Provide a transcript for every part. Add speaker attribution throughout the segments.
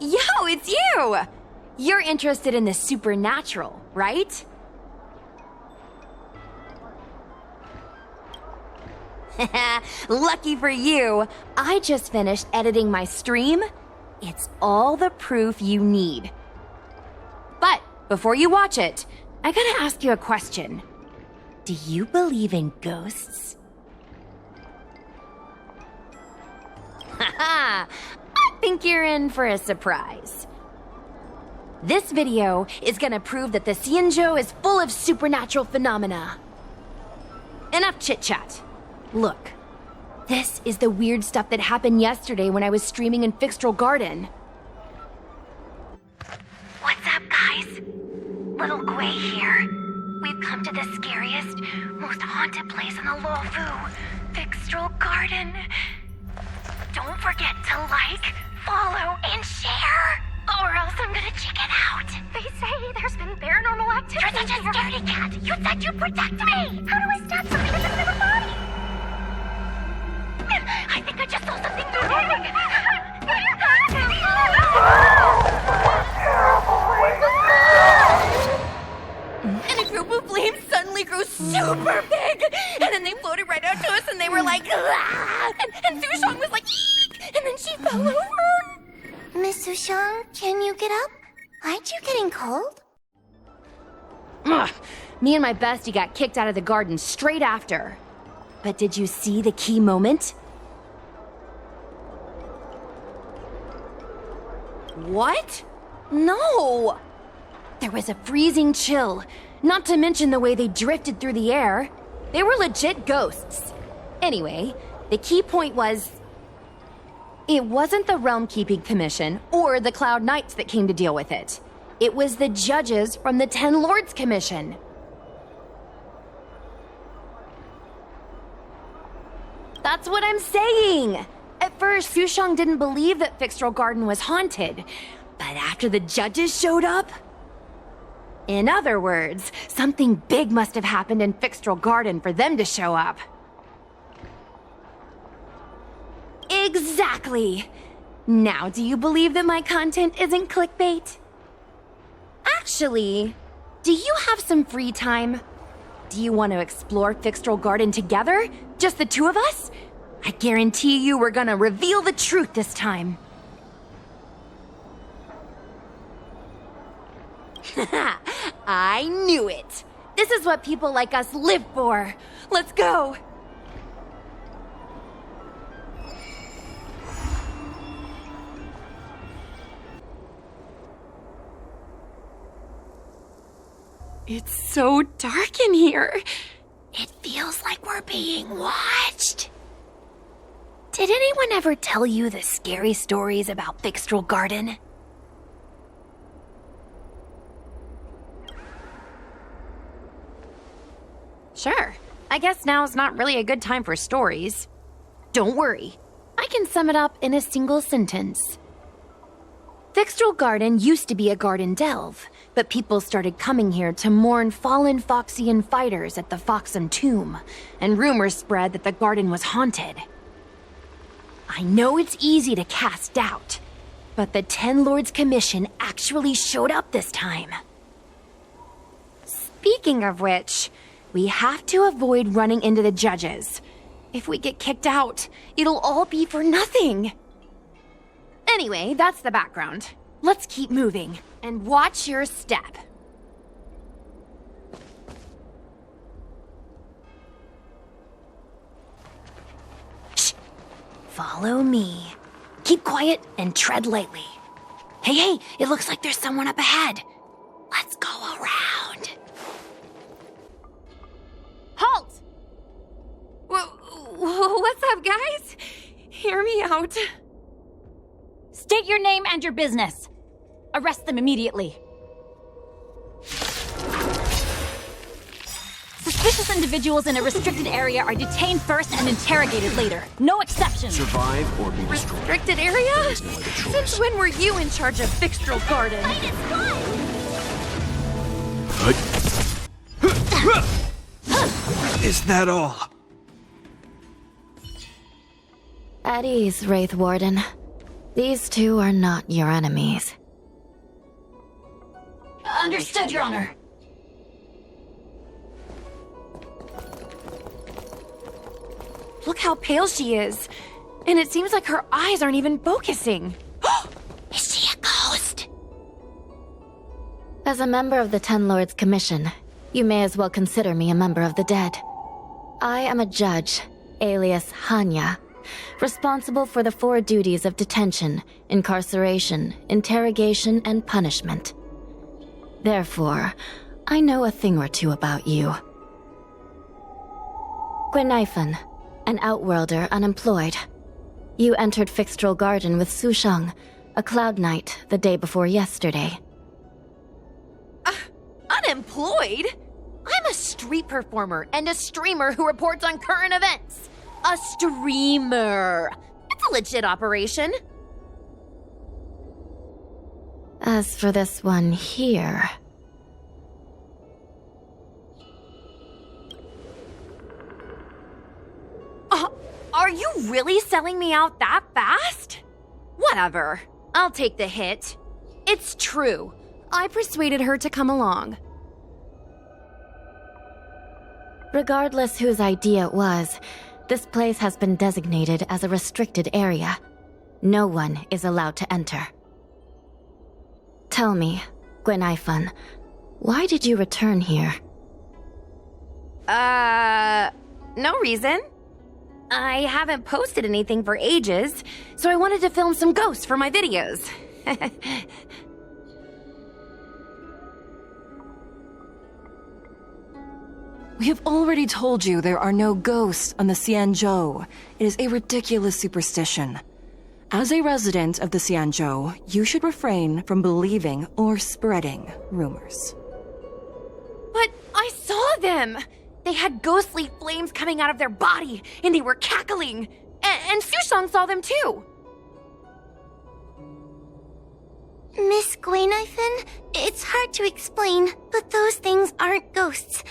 Speaker 1: Yo, it's you! You're interested in the supernatural, right? Lucky for you, I just finished editing my stream. It's all the proof you need. But before you watch it, I gotta ask you a question. Do you believe in ghosts? Haha, I think you're in for a surprise. This video is gonna prove that the Xianzhou is full of supernatural phenomena. Enough chit-chat. Look, this is the weird stuff that happened yesterday when I was streaming in Fixtral Garden.
Speaker 2: What's up, guys? Little Gui here. We've come to the scariest, most haunted place in the Luofu, Fixtral Garden. Don't forget to like, follow, and share, or else I'm gonna check it out. They say there's been paranormal activity. You're such a scaredy cat. You said you'd protect me. How do I stop something that's in my body? I think I just saw something moving.
Speaker 1: And a group of flames suddenly grew super big, and then they floated right out to us, and they were like, ah! and Sushong was like, eek! And then she fell over.
Speaker 2: Miss Sushong, can you get up? Aren't you getting cold?
Speaker 1: Ugh. Me and my bestie got kicked out of the garden straight after. But did you see the key moment? What? No! There was a freezing chill, not to mention the way they drifted through the air. They were legit ghosts. Anyway, the key point was... it wasn't the Realm Keeping Commission or the Cloud Knights that came to deal with it. It was the judges from the Ten Lords Commission. That's what I'm saying! At first, Sushong didn't believe that Fixtral Garden was haunted. But after the judges showed up... in other words, something big must have happened in Fixtral Garden for them to show up. Exactly! Now, do you believe that my content isn't clickbait? Actually, do you have some free time? Do you want to explore Fixtral Garden together? Just the two of us? I guarantee you we're gonna reveal the truth this time. I knew it! This is what people like us live for! Let's go! It's so dark in here. It feels like we're being watched. Did anyone ever tell you the scary stories about Fixtral Garden? Sure. I guess now's not really a good time for stories. Don't worry. I can sum it up in a single sentence. Fixtral Garden used to be a garden delve, but people started coming here to mourn fallen Foxian fighters at the Foxen tomb, and rumors spread that the garden was haunted. I know it's easy to cast doubt, but the Ten Lords Commission actually showed up this time. Speaking of which, we have to avoid running into the judges. If we get kicked out, it'll all be for nothing. Anyway, that's the background. Let's keep moving, and watch your step. Shh! Follow me. Keep quiet and tread lightly. Hey, it looks like there's someone up ahead. Let's go around. Halt! What's up, guys? Hear me out.
Speaker 3: State your name and your business. Arrest them immediately. Suspicious individuals in a restricted area are detained first and interrogated later. No exceptions.
Speaker 4: Survive or be destroyed.
Speaker 1: Restricted area? Since when were you in charge of Fixtral Garden?
Speaker 4: Is that all?
Speaker 2: At ease, Wraith Warden.
Speaker 5: These two are not your enemies.
Speaker 3: Understood, Your Honor.
Speaker 1: Look how pale she is. And it seems like her eyes aren't even focusing.
Speaker 2: Is she a ghost?
Speaker 5: As a member of the Ten Lords Commission, you may as well consider me a member of the dead. I am a judge, alias Hanya, responsible for the 4 duties of detention, incarceration, interrogation, and punishment. Therefore, I know a thing or two about you. Gwenifan, an outworlder unemployed. You entered Fixtral Garden with Sushang, a cloud knight, the day before yesterday.
Speaker 1: Unemployed? I'm a street performer and a streamer who reports on current events. A streamer. It's a legit operation.
Speaker 5: As for this one here...
Speaker 1: Are you really selling me out that fast? Whatever. I'll take the hit. It's true. I persuaded her to come along.
Speaker 5: Regardless whose idea it was, this place has been designated as a restricted area. No one is allowed to enter. Tell me, Gwenifan, why did you return here?
Speaker 1: No reason. I haven't posted anything for ages, so I wanted to film some ghosts for my videos.
Speaker 6: We have already told you there are no ghosts on the Xianzhou. It is a ridiculous superstition. As a resident of the Xianzhou, you should refrain from believing or spreading rumors.
Speaker 1: But I saw them! They had ghostly flames coming out of their body, and they were cackling! And Sushang saw them too!
Speaker 2: Miss Gwenifan, it's hard to explain, but those things aren't ghosts.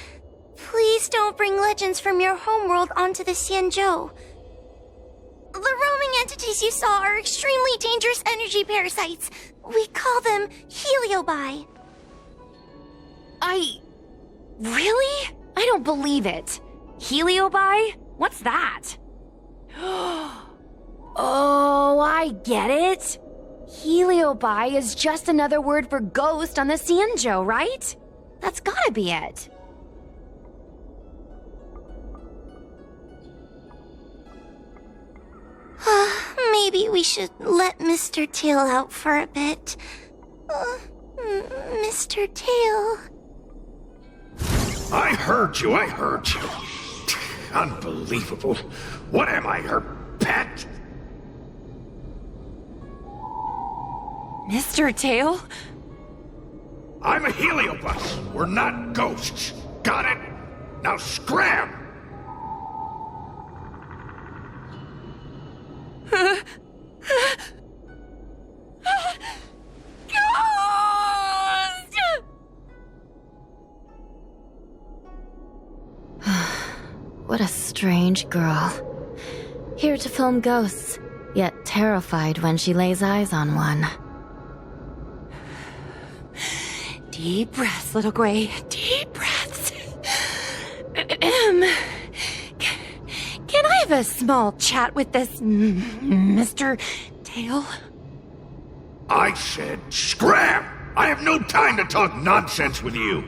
Speaker 2: Please don't bring legends from your homeworld onto the Xianzhou. The roaming entities you saw are extremely dangerous energy parasites. We call them heliobi.
Speaker 1: Really? I don't believe it. Heliobi? What's that? Oh, I get it. Heliobi is just another word for ghost on the Xianzhou, right? That's gotta be it.
Speaker 2: Maybe we should let Mr. Tail out for a bit. Mr. Tail...
Speaker 7: I heard you. Unbelievable. What am I, her pet?
Speaker 1: Mr. Tail?
Speaker 7: I'm a heliobus. We're not ghosts. Got it? Now scram!
Speaker 5: What a strange girl. Here to film ghosts, yet terrified when she lays eyes on one.
Speaker 1: Deep breaths, little Gray. Deep breaths. Can I have a small chat with this Mr. Tail?
Speaker 7: I said scram! I have no time to talk nonsense with you.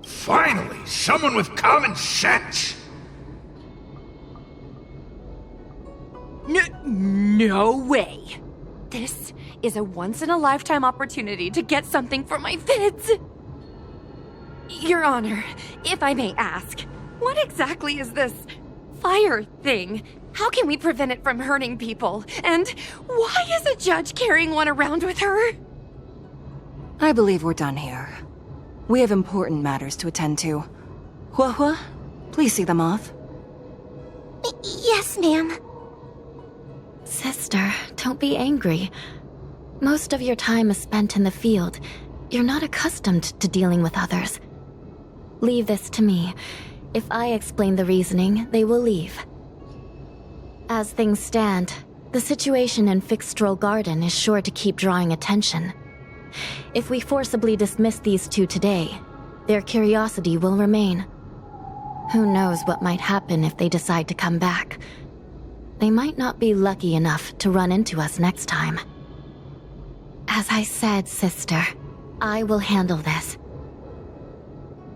Speaker 7: Finally, someone with common sense!
Speaker 1: No way! This is a once-in-a-lifetime opportunity to get something for my vids! Your Honor, if I may ask, what exactly is this fire thing? How can we prevent it from hurting people? And why is a judge carrying one around with her?
Speaker 6: I believe we're done here. We have important matters to attend to. Hua, please see them off.
Speaker 2: Yes, ma'am.
Speaker 5: Sister, don't be angry. Most of your time is spent in the field. You're not accustomed to dealing with others. Leave this to me. If I explain the reasoning, they will leave. As things stand, the situation in Fixtral Garden is sure to keep drawing attention. If we forcibly dismiss these two today, their curiosity will remain. Who knows what might happen if they decide to come back. They might not be lucky enough to run into us next time. As I said, sister, I will handle this.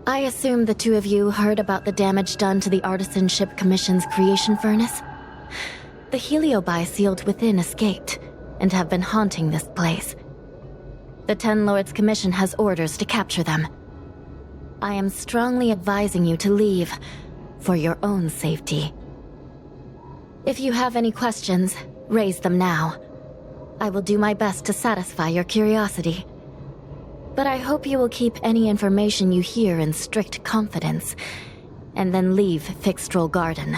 Speaker 5: I assume the two of you heard about the damage done to the Artisanship Commission's creation furnace? The heliobi sealed within escaped, and have been haunting this place. The Ten Lords Commission has orders to capture them. I am strongly advising you to leave, for your own safety. If you have any questions, raise them now. I will do my best to satisfy your curiosity. But I hope you will keep any information you hear in strict confidence, and then leave Fixtral Garden,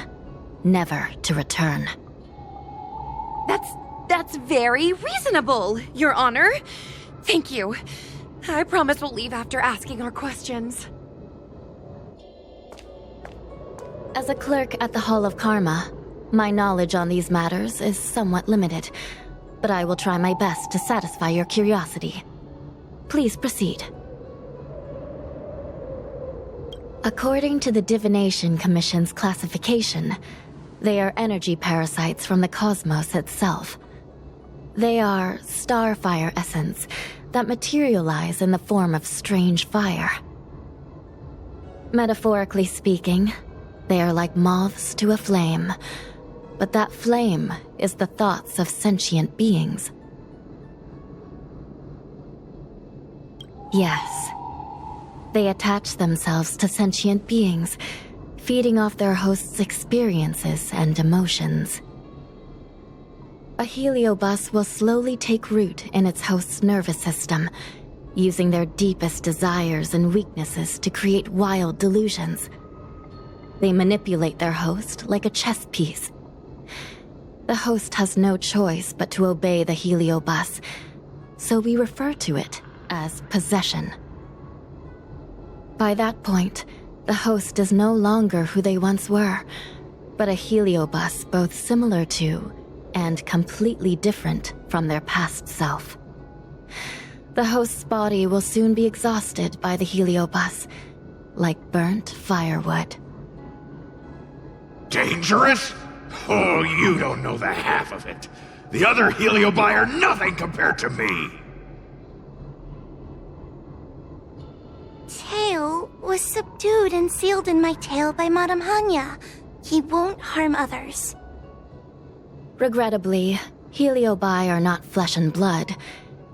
Speaker 5: never to return.
Speaker 1: That's very reasonable, Your Honor. Thank you. I promise we'll leave after asking our questions.
Speaker 5: As a clerk at the Hall of Karma, my knowledge on these matters is somewhat limited, but I will try my best to satisfy your curiosity. Please proceed. According to the Divination Commission's classification, they are energy parasites from the cosmos itself. They are starfire essence that materialize in the form of strange fire. Metaphorically speaking, they are like moths to a flame, but that flame is the thoughts of sentient beings. Yes, they attach themselves to sentient beings, feeding off their host's experiences and emotions. A heliobus will slowly take root in its host's nervous system, using their deepest desires and weaknesses to create wild delusions. They manipulate their host like a chess piece. The host has no choice but to obey the heliobus, so we refer to it as possession. By that point, the host is no longer who they once were, but a heliobus both similar to and completely different from their past self. The host's body will soon be exhausted by the heliobus, like burnt firewood.
Speaker 7: Dangerous? Oh, you don't know the half of it. The other heliobi are nothing compared to me.
Speaker 2: Theo was subdued and sealed in my tail by Madame Hanya. He won't harm others.
Speaker 5: Regrettably, heliobi are not flesh and blood,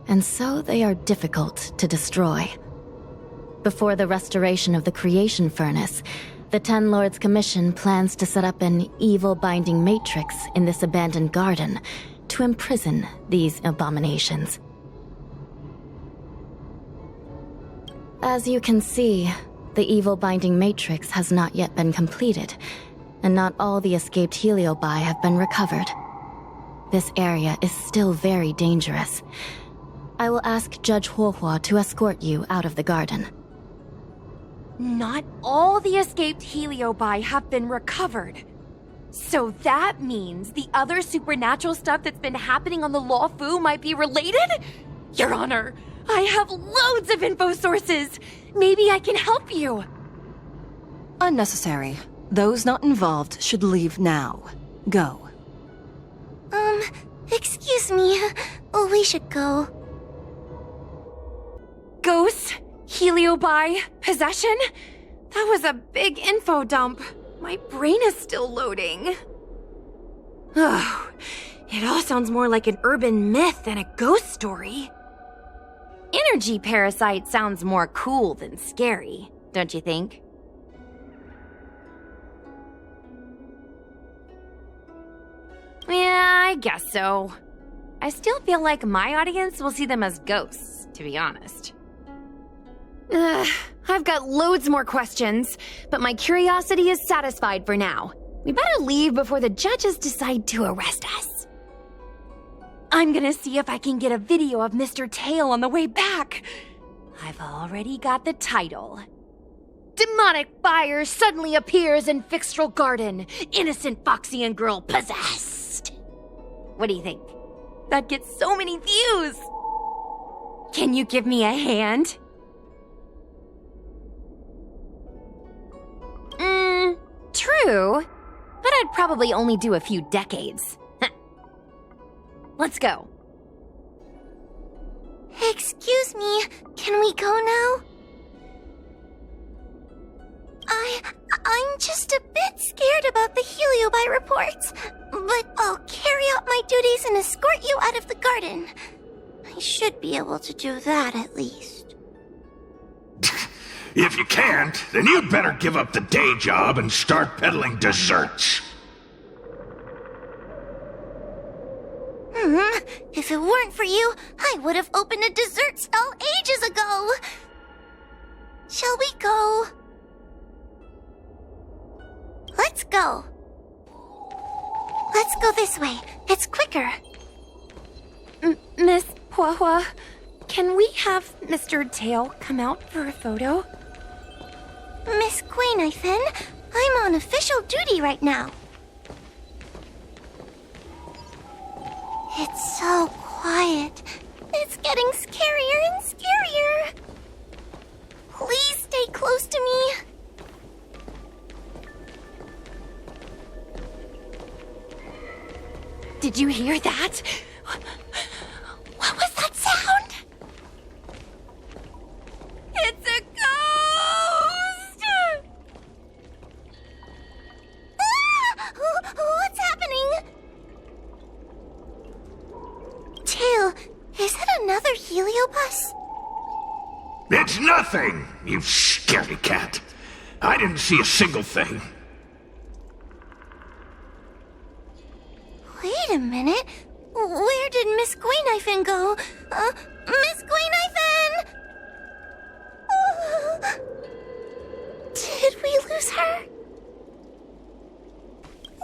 Speaker 5: and so they are difficult to destroy. Before the restoration of the creation furnace, the Ten Lords Commission plans to set up an evil binding matrix in this abandoned garden to imprison these abominations. As you can see, the evil binding matrix has not yet been completed, and not all the escaped heliobi have been recovered. This area is still very dangerous. I will ask Judge Huohua to escort you out of the garden.
Speaker 1: Not all the escaped heliobi have been recovered. So that means the other supernatural stuff that's been happening on the Law Fu might be related? Your Honor, I have loads of info sources. Maybe I can help you.
Speaker 6: Unnecessary. Those not involved should leave now. Go.
Speaker 2: Excuse me. We should go.
Speaker 1: Ghosts? Heliobi? Possession? That was a big info dump. My brain is still loading. Oh, it all sounds more like an urban myth than a ghost story. Energy parasite sounds more cool than scary, don't you think? Yeah, I guess so. I still feel like my audience will see them as ghosts, to be honest. I've got loads more questions, but my curiosity is satisfied for now. We better leave before the judges decide to arrest us. I'm gonna see if I can get a video of Mr. Tail on the way back. I've already got the title. Demonic fire suddenly appears in Fixtral Garden. Innocent Foxian girl possessed. What do you think? That gets so many views. Can you give me a hand? True. But I'd probably only do a few decades. Let's go.
Speaker 2: Excuse me, can we go now? I'm just a bit scared about the Heliobi reports, but I'll carry out my duties and escort you out of the garden. I should be able to do that at least.
Speaker 7: If you can't, then you'd better give up the day job and start peddling desserts.
Speaker 2: If it weren't for you, I would have opened a dessert stall ages ago. Shall we go? Let's go. Let's go this way. It's quicker.
Speaker 1: Miss Huahua, can we have Mr. Tail come out for a photo?
Speaker 2: Miss Guinevere, I'm on official duty right now. It's so quiet. It's getting scarier and scarier. Please stay close to me.
Speaker 1: Did you hear that? What was that sound? It's a ghost!
Speaker 2: What's happening? Tail, is it another Heliobus?
Speaker 7: It's nothing, you scaredy cat. I didn't see a single thing.
Speaker 2: Wait a minute. Where did Miss Guinevere go? Miss Guinevere! Did we lose her?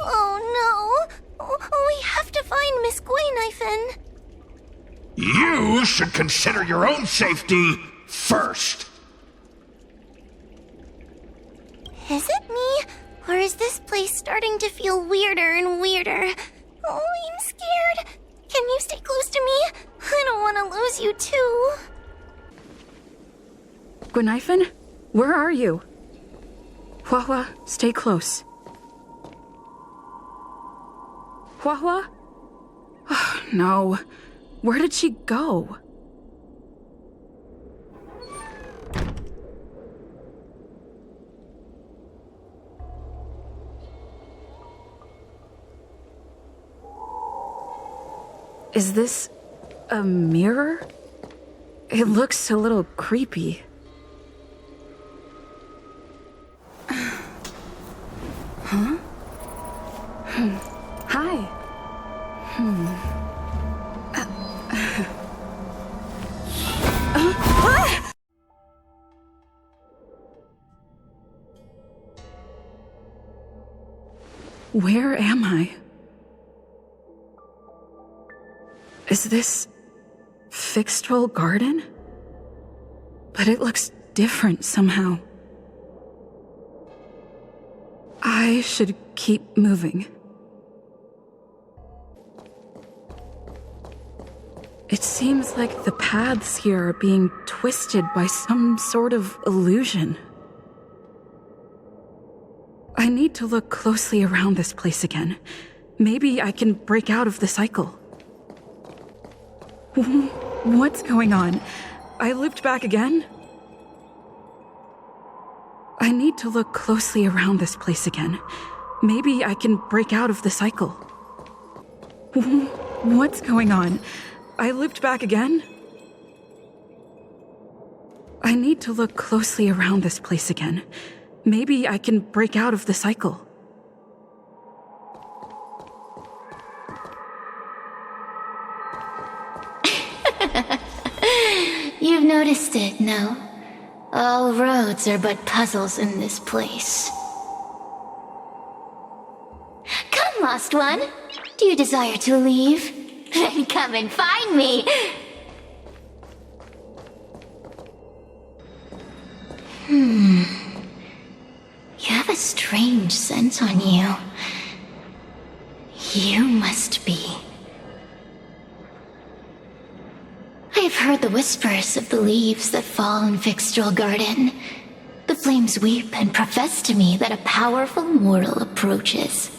Speaker 2: Oh no. We have to find Miss Guinevere.
Speaker 7: You should consider your own safety first.
Speaker 2: Is it me? Or is this place starting to feel weirder and weirder? Oh, I'm scared. Can you stay close to me? I don't want to lose you too.
Speaker 8: Guinevere, where are you? Huahua, stay close. Huahua? Oh, no. Where did she go? Is this a mirror? It looks a little creepy. Huh? Hi. Where am I? Is this Fixtral Garden? But it looks different somehow. I should keep moving. It seems like the paths here are being twisted by some sort of illusion. I need to look closely around this place again. Maybe I can break out of the cycle. What's going on? I looped back again? I need to look closely around this place again. Maybe I can break out of the cycle. What's going on? I looped back again? I need to look closely around this place again. Maybe I can break out of the cycle.
Speaker 2: You've noticed it, no? All roads are but puzzles in this place. Come, lost one. Do you desire to leave? Then come. come and find me. You have a strange scent on you. You must be. I have heard the whispers of the leaves that fall in Fixtral Garden. The flames weep and profess to me that a powerful mortal approaches.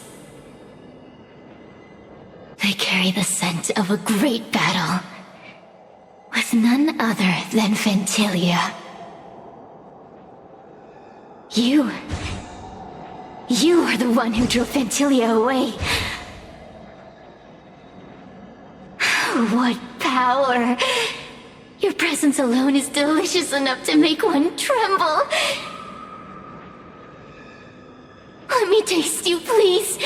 Speaker 2: They carry the scent of a great battle with none other than Ventilia. You are the one who drove Ventilia away. What power! Your presence alone is delicious enough to make one tremble. Let me taste you, please.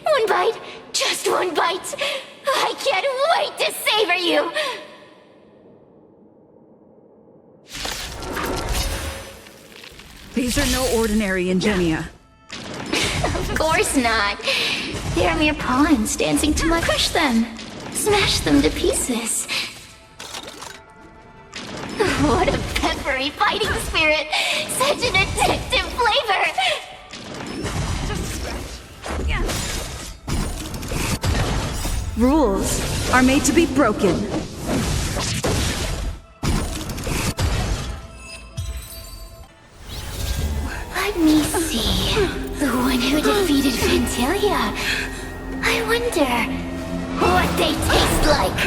Speaker 2: One bite, just one bite. I can't wait to savor you.
Speaker 8: These are no ordinary ingenia.
Speaker 2: Of course not. They are mere pawns dancing to my crush them. Smash them to pieces. What a peppery fighting spirit! Such an addictive flavor!
Speaker 8: Rules are made to be broken.
Speaker 2: Let me see. The one who defeated Ventilia. I wonder what they taste like.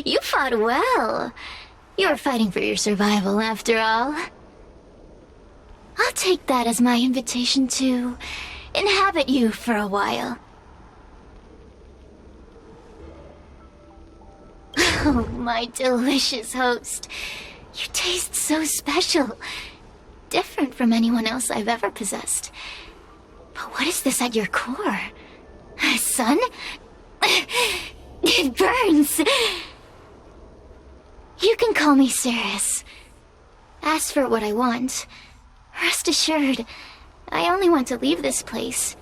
Speaker 2: You fought well. You were fighting for your survival, after all. I'll take that as my invitation to inhabit you for a while. Oh, my delicious host. You taste so special. Different from anyone else I've ever possessed. But what is this at your core? Sun? It burns. You can call me Cirrus. Ask for what I want. Rest assured, I only want to leave this place.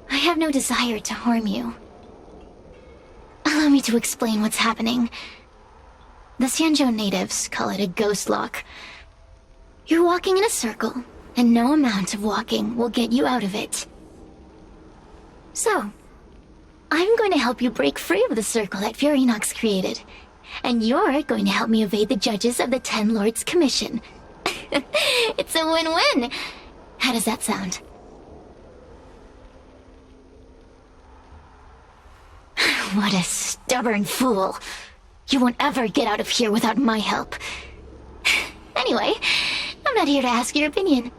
Speaker 2: I have no desire to harm you. Allow me to explain what's happening. The Xianzhou natives call it a ghost lock. You're walking in a circle, and no amount of walking will get you out of it. So, I'm going to help you break free of the circle that Furinox created. And you're going to help me evade the judges of the Ten Lords Commission. It's a win-win. How does that sound? What a stubborn fool. You won't ever get out of here without my help. Anyway, I'm not here to ask your opinion.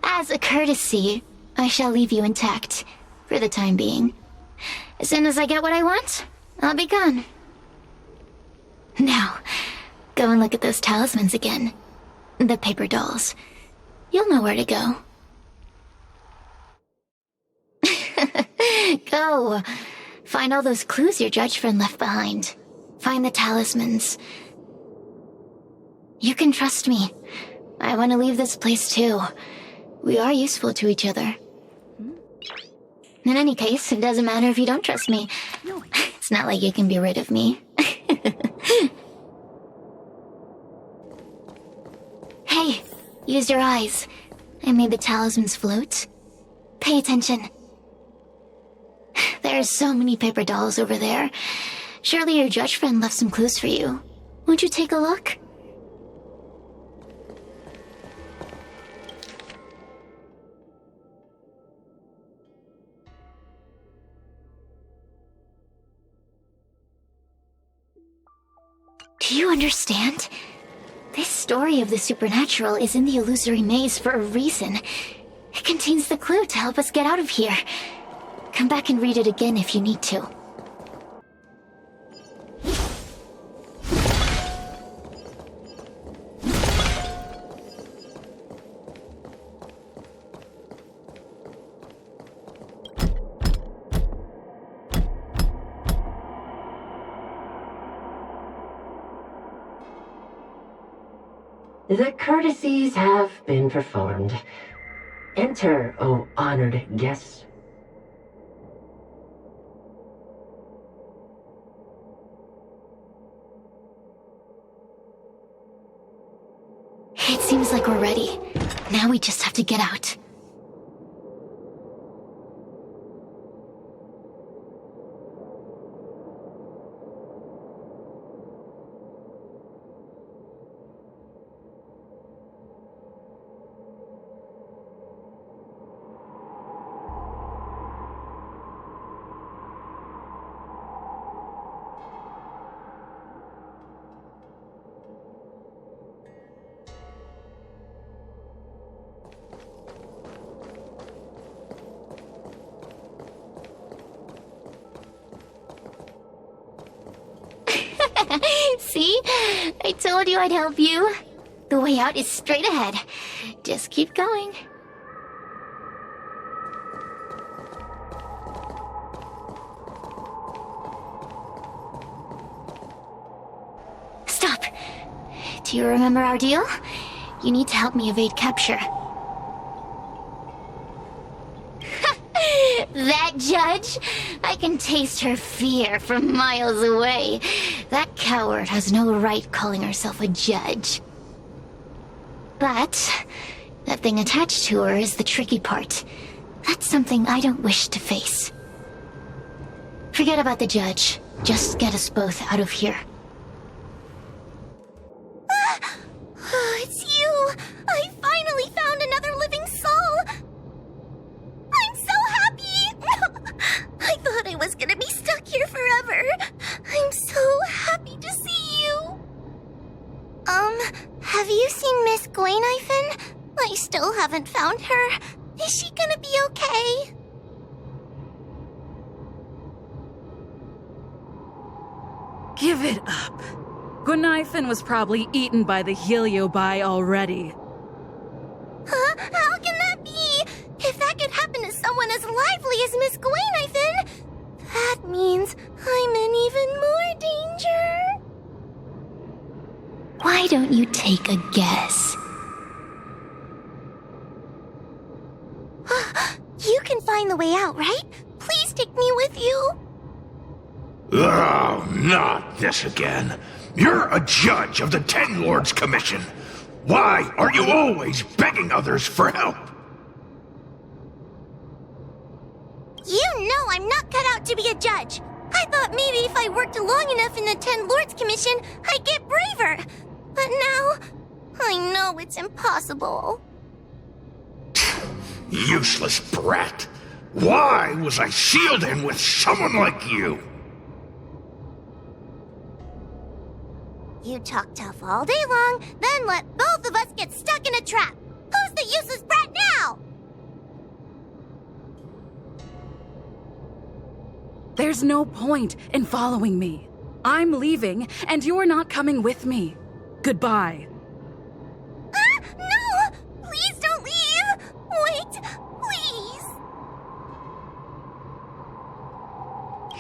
Speaker 2: As a courtesy, I shall leave you intact, for the time being. As soon as I get what I want, I'll be gone. Now, go and look at those talismans again. The paper dolls. You'll know where to go. Go. Find all those clues your judge friend left behind. Find the talismans. You can trust me. I want to leave this place too. We are useful to each other. In any case, it doesn't matter if you don't trust me. It's not like you can be rid of me. Hey, use your eyes. I made the talismans float. Pay attention. There are so many paper dolls over there. Surely your judge friend left some clues for you. Won't you take a look? Do you understand? This story of the supernatural is in the illusory maze for a reason. It contains the clue to help us get out of here. Come back and read it again if you need to.
Speaker 9: The courtesies have been performed. Enter, O honored guest.
Speaker 5: It seems like we're ready. Now we just have to get out. See? I told you I'd help you. The way out is straight ahead. Just keep going. Stop. Do you remember our deal? You need to help me evade capture. That judge? I can taste her fear from miles away. That coward has no right calling herself a judge. But that thing attached to her is the tricky part. That's something I don't wish to face. Forget about the judge. Just get us both out of here.
Speaker 2: It's you! I finally found another living soul! I'm so happy! I thought I was gonna be stuck here forever. I'm so happy to see you. Have you seen Miss Gwayniphen? I still haven't found her. Is she gonna be okay?
Speaker 8: Give it up. Gwayniphen was probably eaten by the Heliobi already.
Speaker 2: Huh? How can that be? If that could happen to someone as lively as Miss Gwayniphen, that means I'm in even more danger.
Speaker 5: Why don't you take a guess?
Speaker 2: You can find the way out, right? Please take me with you.
Speaker 7: Oh, not this again. You're a judge of the Ten Lords Commission. Why are you always begging others for help?
Speaker 2: You know I'm not cut out to be a judge. I thought maybe if I worked long enough in the Ten Lords Commission, I'd get braver. But now, I know it's impossible.
Speaker 7: Useless brat. Why was I sealed in with someone like you?
Speaker 2: You talk tough all day long, then let both of us get stuck in a trap. Who's the useless brat now?
Speaker 8: There's no point in following me. I'm leaving, and you're not coming with me. Goodbye.
Speaker 2: No! Please don't leave! Wait,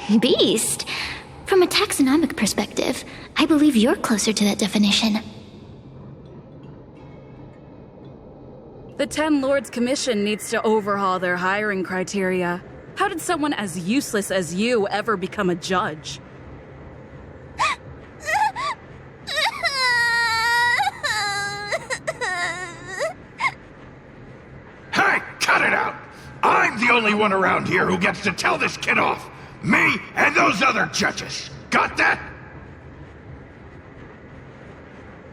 Speaker 2: please!
Speaker 5: Beast? From a taxonomic perspective, I believe you're closer to that definition.
Speaker 8: The Ten Lords Commission needs to overhaul their hiring criteria. How did someone as useless as you ever become a judge?
Speaker 7: Hey, cut it out! I'm the only one around here who gets to tell this kid off. Me and those other judges. Got that?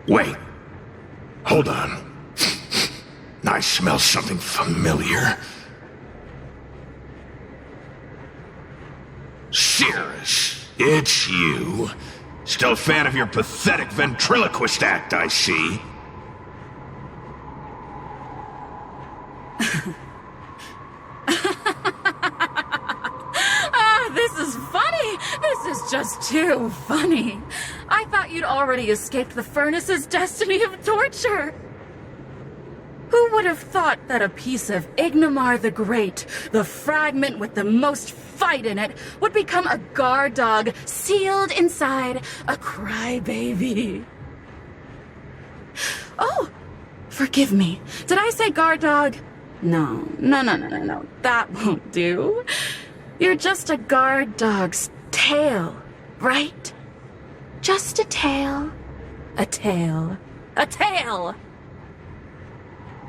Speaker 7: Wait. Hold on. I smell something familiar. Cirrus, it's you. Still a fan of your pathetic ventriloquist act, I see.
Speaker 8: This is funny! This is just too funny. I thought you'd already escaped the furnace's destiny of torture. Who would have thought that a piece of Ignomar the Great, the fragment with the most fight in it, would become a guard dog sealed inside a crybaby? Oh, Forgive me. Did I say guard dog? No. That won't do. You're just a guard dog's tail, right? Just a tail. A tail. A tail!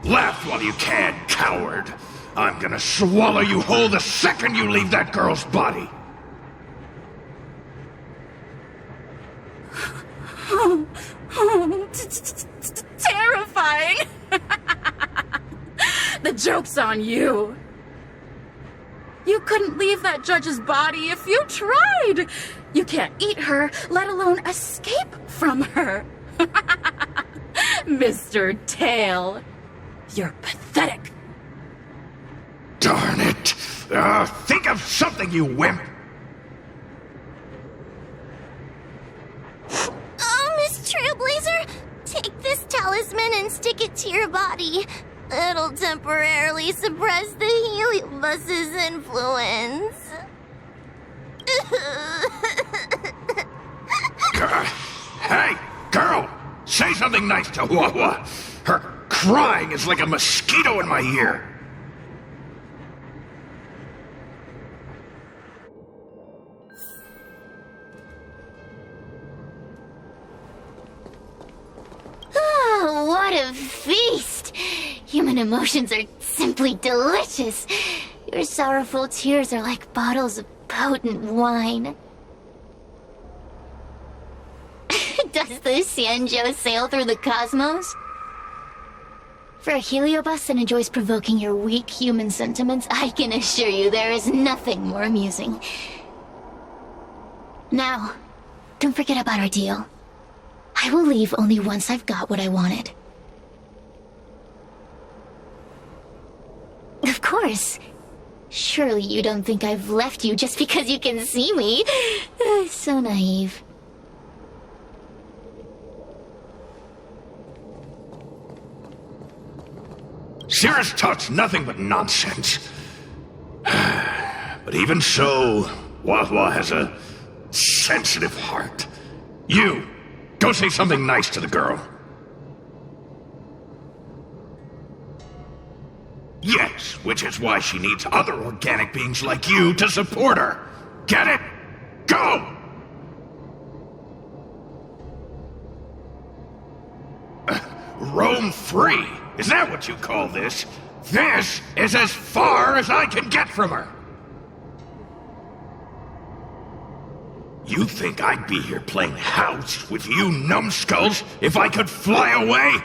Speaker 7: Laugh while you can, coward. I'm gonna swallow you whole the second you leave that girl's body.
Speaker 8: Terrifying! The joke's on you. You couldn't leave that judge's body if you tried. You can't eat her, let alone escape from her. Mr. Tail, you're pathetic.
Speaker 7: Darn it. Think of something, you wimp.
Speaker 2: Oh, Miss Trailblazer, take this talisman and stick it to your body. It'll temporarily suppress the heliobus's influence.
Speaker 7: Hey, girl! Say something nice to Wawa. Her crying is like a mosquito in my ear.
Speaker 2: Oh, what a feast! Human emotions are simply delicious. Your sorrowful tears are like bottles of potent wine. Does the Xianzhou sail through the cosmos? For a heliobus that enjoys provoking your weak human sentiments, I can assure you there is nothing more amusing. Now, don't forget about our deal. I will leave only once I've got what I wanted. Of course. Surely you don't think I've left you just because you can see me. So naive.
Speaker 7: Cirrus talks nothing but nonsense. But even so, Wawa has a sensitive heart. You, go say something nice to the girl. Yes, which is why she needs other organic beings like you to support her. Get it? Go! Roam free? Is that what you call this? This is as far as I can get from her. You think I'd be here playing house with you numbskulls if I could fly away?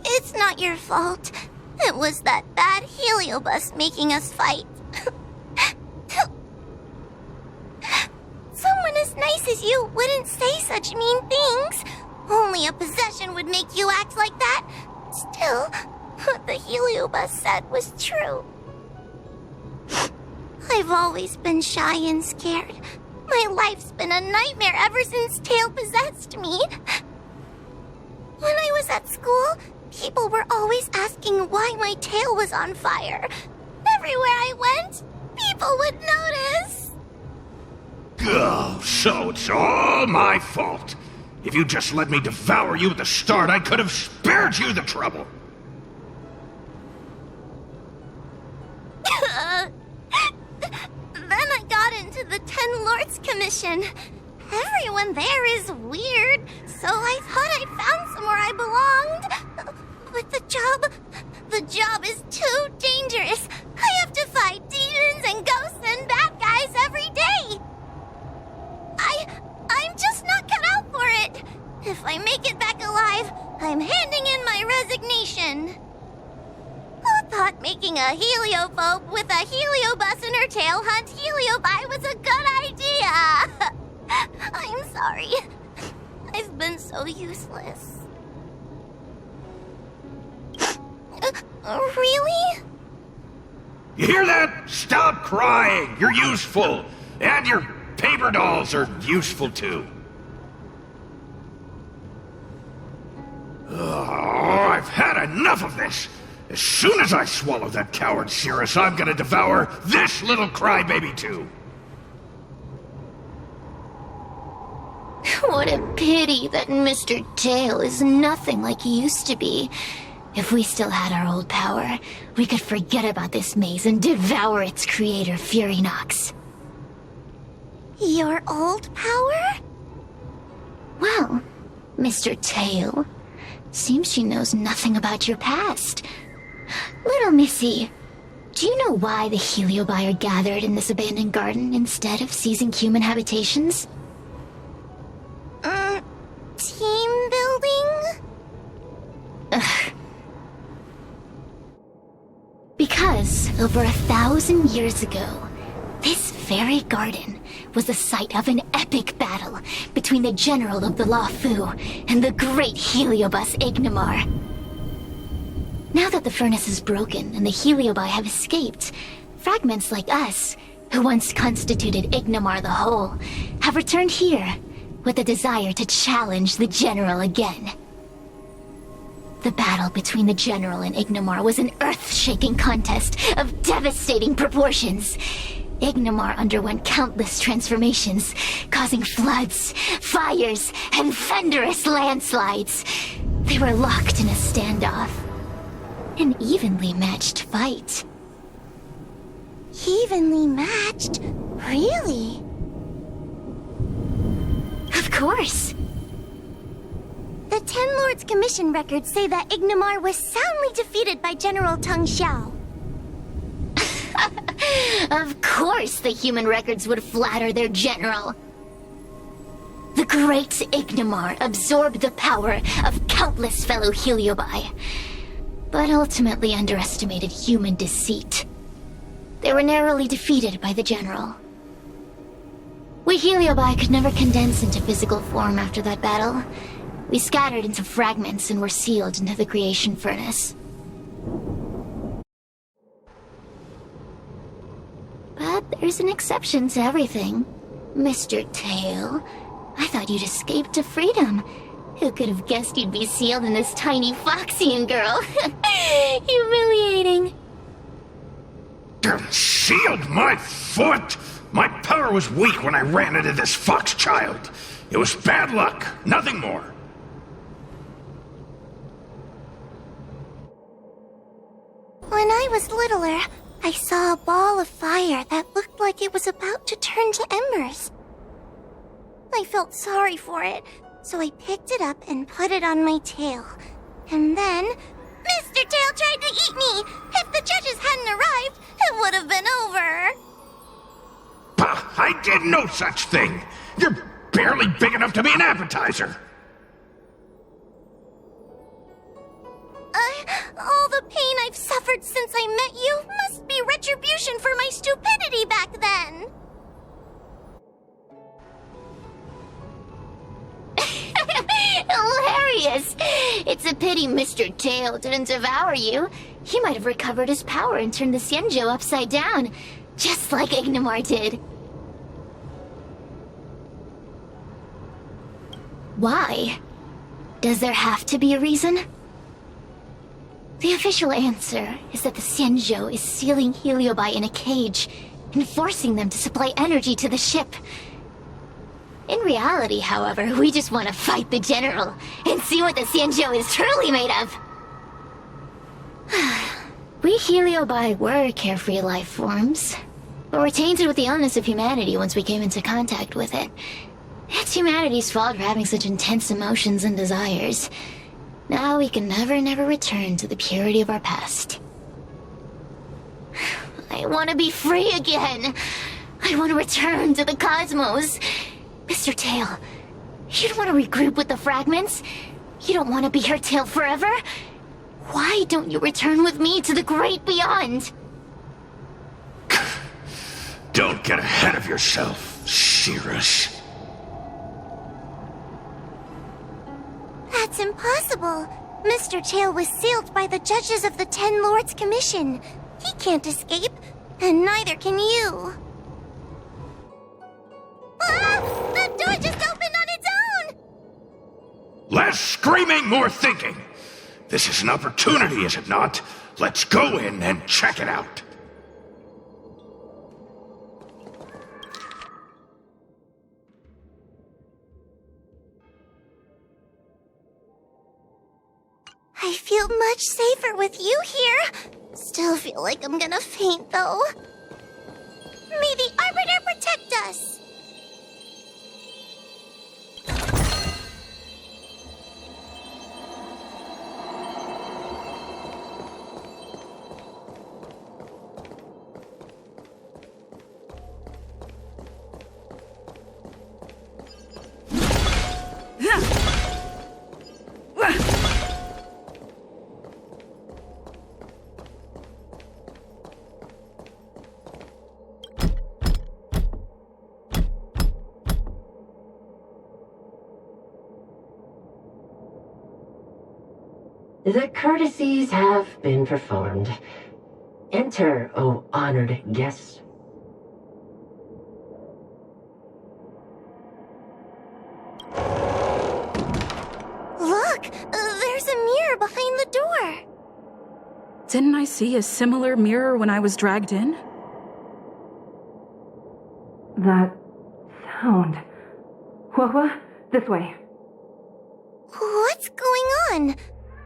Speaker 2: It's not your fault. It was that bad heliobus making us fight. Someone as nice as you wouldn't say such mean things. Only a possession would make you act like that. Still, what the heliobus said was true. I've always been shy and scared. My life's been a nightmare ever since Tail possessed me. When I was at school, people were always asking why my tail was on fire. Everywhere I went, people would notice.
Speaker 7: Oh, so it's all my fault. If you just let me devour you at the start, I could have spared you the trouble.
Speaker 2: Then I got into the Ten Lords Commission. Everyone there is weird, so I thought I'd found somewhere I belonged. But the job is too dangerous. I have to fight demons and ghosts and bad guys every day. I'm just not cut out for it. If I make it back alive, I'm handing in my resignation. Who thought making a heliophobe with a heliobus in her tail hunt heliobi was a good idea? I'm sorry. I've been so useless. Really?
Speaker 7: You hear that? Stop crying. You're useful. And your paper dolls are useful too. Ugh. enough of this! As soon as I swallow that coward Cirrus, I'm gonna devour this little crybaby too!
Speaker 2: What a pity that Mr. Tail is nothing like he used to be. If we still had our old power, we could forget about this maze and devour its creator, Furynox. Your old power? Well, Mr. Tail, seems she knows nothing about your past. Little Missy, do you know why the Heliobi are gathered in this abandoned garden instead of seizing human habitations? Team building? Ugh. Because over 1,000 years ago, this very garden was the site of an epic battle between the general of the Luofu and the great Heliobus Ignimar. Now that the furnace is broken and the Heliobi have escaped, fragments like us, who once constituted Ignimar the Whole, have returned here with the desire to challenge the general again. The battle between the general and Ignimar was an earth-shaking contest of devastating proportions. Ignimar underwent countless transformations, causing floods, fires, and thunderous landslides. They were locked in a standoff. An evenly matched fight. Evenly matched? Really? Of course. The Ten Lords Commission records say that Ignimar was soundly defeated by General Teng Xiao. Of course the human records would flatter their general. The great Ignimar absorbed the power of countless fellow Heliobi, but ultimately underestimated human deceit. They were narrowly defeated by the general. We Heliobi could never condense into physical form after that battle. We scattered into fragments and were sealed into the creation furnace. But there's an exception to everything. Mr. Tail, I thought you'd escaped to freedom. Who could have guessed you'd be sealed in this tiny Foxian girl? Humiliating.
Speaker 7: Sealed my foot? My power was weak when I ran into this fox child. It was bad luck, nothing more.
Speaker 2: When I was littler, I saw a ball of fire that looked like it was about to turn to embers. I felt sorry for it, so I picked it up and put it on my tail. And then, Mr. Tail tried to eat me! If the judges hadn't arrived, it would have been over!
Speaker 7: Bah, I did no such thing! You're barely big enough to be an appetizer!
Speaker 2: All the pain I've suffered since I met you must be retribution for my stupidity back then! Hilarious! It's a pity Mr. Tail didn't devour you. He might have recovered his power and turned the Xianzhou upside down, just like Ignimar did. Why? Does there have to be a reason? The official answer is that the Xianzhou is sealing Heliobi in a cage and forcing them to supply energy to the ship. In reality, however, we just want to fight the general and see what the Xianzhou is truly made of. We Heliobi were carefree life forms, but were tainted with the illness of humanity once we came into contact with it. It's humanity's fault for having such intense emotions and desires. Now we can never return to the purity of our past. I want to be free again. I want to return to the cosmos. Mr. Tail, you don't want to regroup with the fragments? You don't want to be her tail forever? Why don't you return with me to the great beyond?
Speaker 7: Don't get ahead of yourself, Cirrus.
Speaker 2: That's impossible. Mr. Tail was sealed by the judges of the Ten Lords Commission. He can't escape, and neither can you. Ah! The door just opened on its own!
Speaker 7: Less screaming, more thinking. This is an opportunity, is it not? Let's go in and check it out.
Speaker 2: I feel much safer with you here. Still feel like I'm gonna faint, though. May the Arbiter protect us!
Speaker 9: The courtesies have been performed. Enter, O honored guest.
Speaker 2: Look! There's a mirror behind the door!
Speaker 8: Didn't I see a similar mirror when I was dragged in?
Speaker 6: That sound. Hua, this way.
Speaker 2: What's going on?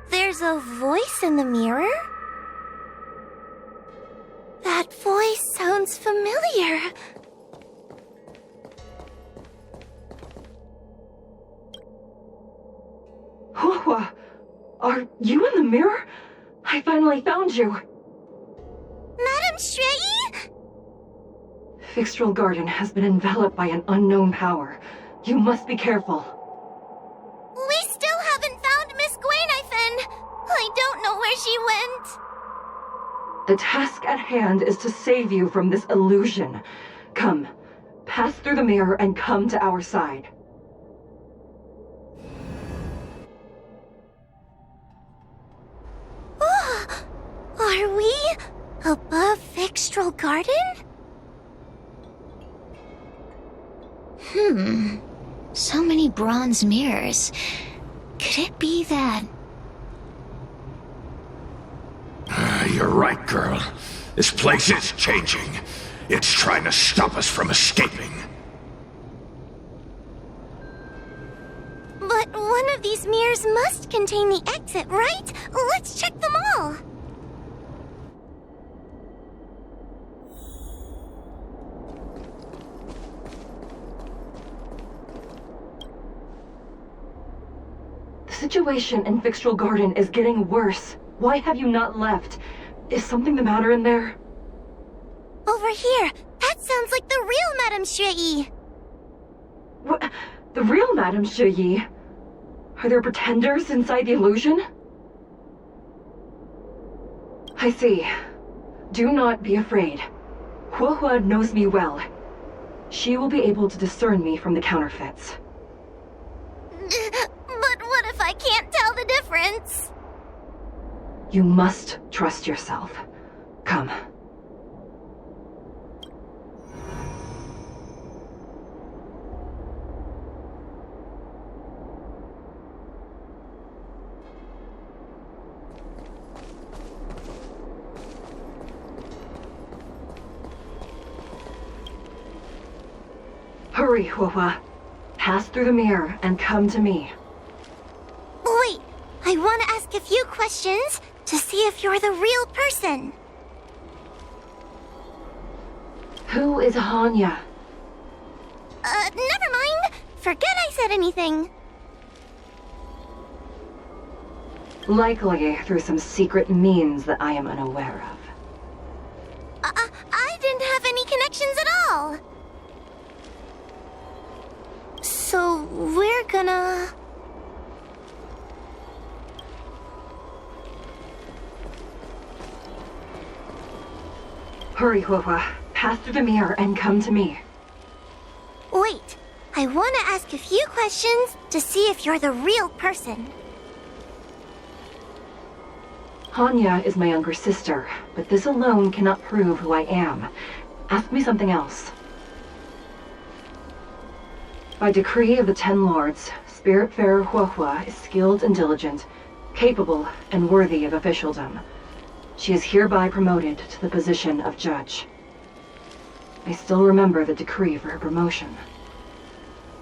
Speaker 2: There's a voice in the mirror? That voice sounds familiar.
Speaker 6: Hua, are you in the mirror? I finally found you.
Speaker 2: Madame Shrei?
Speaker 6: Fixtral Garden has been enveloped by an unknown power. You must be careful.
Speaker 2: We still haven't found Miss Gwainifin. I don't know where she went.
Speaker 6: The task at hand is to save you from this illusion. Come, pass through the mirror and come to our side.
Speaker 2: Oh, are we above Fixtral Garden?
Speaker 10: So many bronze mirrors. Could it be that...
Speaker 7: You're right, girl. This place is changing. It's trying to stop us from escaping.
Speaker 2: But one of these mirrors must contain the exit, right? Let's check them all.
Speaker 6: The situation in Fixtral Garden is getting worse. Why have you not left? Is something the matter in there?
Speaker 2: Over here. That sounds like the real Madame Shrei.
Speaker 6: What? The real Madame Shrei? Are there pretenders inside the illusion? I see. Do not be afraid. Hua knows me well. She will be able to discern me from the counterfeits.
Speaker 2: But what if I can't tell the difference?
Speaker 6: You must trust yourself. Come. Hurry, Hua. Pass through the mirror and come to me.
Speaker 2: Wait, I want to ask a few questions to see if you're the real person.
Speaker 6: Who is Hanya?
Speaker 2: Never mind. Forget I said anything.
Speaker 6: Likely through some secret means that I am unaware of.
Speaker 2: I didn't have any connections at all. So we're gonna...
Speaker 6: Hurry, Hua. Pass through the mirror and come to me.
Speaker 2: Wait, I want to ask a few questions to see if you're the real person.
Speaker 6: Hanya is my younger sister, but this alone cannot prove who I am. Ask me something else. By decree of the Ten Lords, Spiritfarer Hua is skilled and diligent, capable and worthy of officialdom. She is hereby promoted to the position of judge. I still remember the decree for her promotion.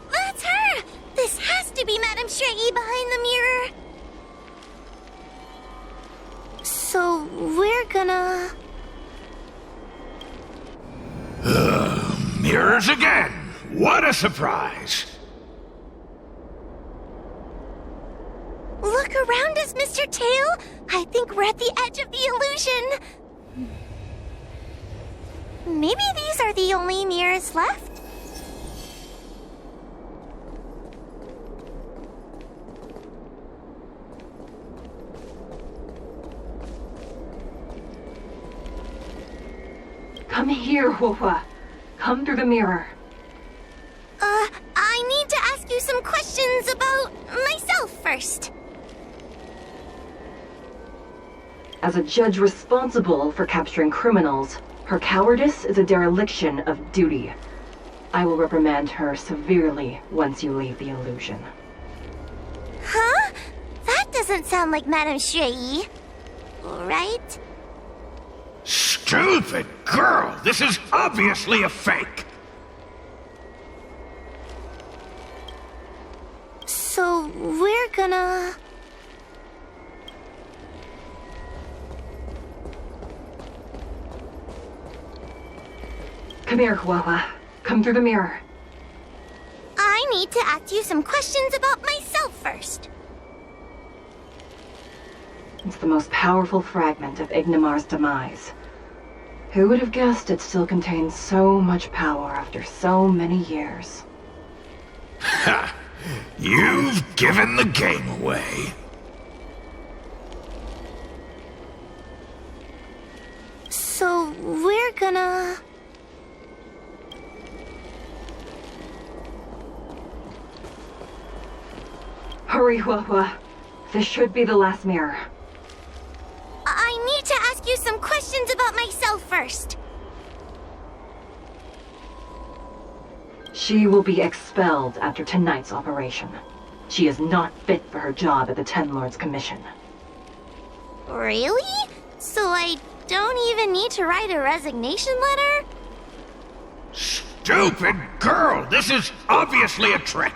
Speaker 2: That's her! This has to be Madame Shrey behind the mirror. So, we're gonna...
Speaker 7: Mirrors again! What a surprise!
Speaker 2: Look around us, Mr. Tail! I think we're at the edge of the illusion! Maybe these are the only mirrors left?
Speaker 6: Come here, Hua. Come through the mirror.
Speaker 2: I need to ask you some questions about myself first.
Speaker 6: As a judge responsible for capturing criminals, her cowardice is a dereliction of duty. I will reprimand her severely once you leave the illusion.
Speaker 2: Huh? That doesn't sound like Madame Shrey. Right?
Speaker 7: Stupid girl! This is obviously a fake!
Speaker 2: So, we're gonna...
Speaker 6: Come here, Hua. Come through the mirror.
Speaker 2: I need to ask you some questions about myself first.
Speaker 6: It's the most powerful fragment of Ignimar's demise. Who would have guessed it still contains so much power after so many years?
Speaker 7: Ha! You've given the game away.
Speaker 2: So, we're gonna...
Speaker 6: Hurry, Hua. This should be the last mirror.
Speaker 2: I need to ask you some questions about myself first.
Speaker 6: She will be expelled after tonight's operation. She is not fit for her job at the Ten Lords Commission.
Speaker 2: Really? So I don't even need to write a resignation letter?
Speaker 7: Stupid girl! This is obviously a trick!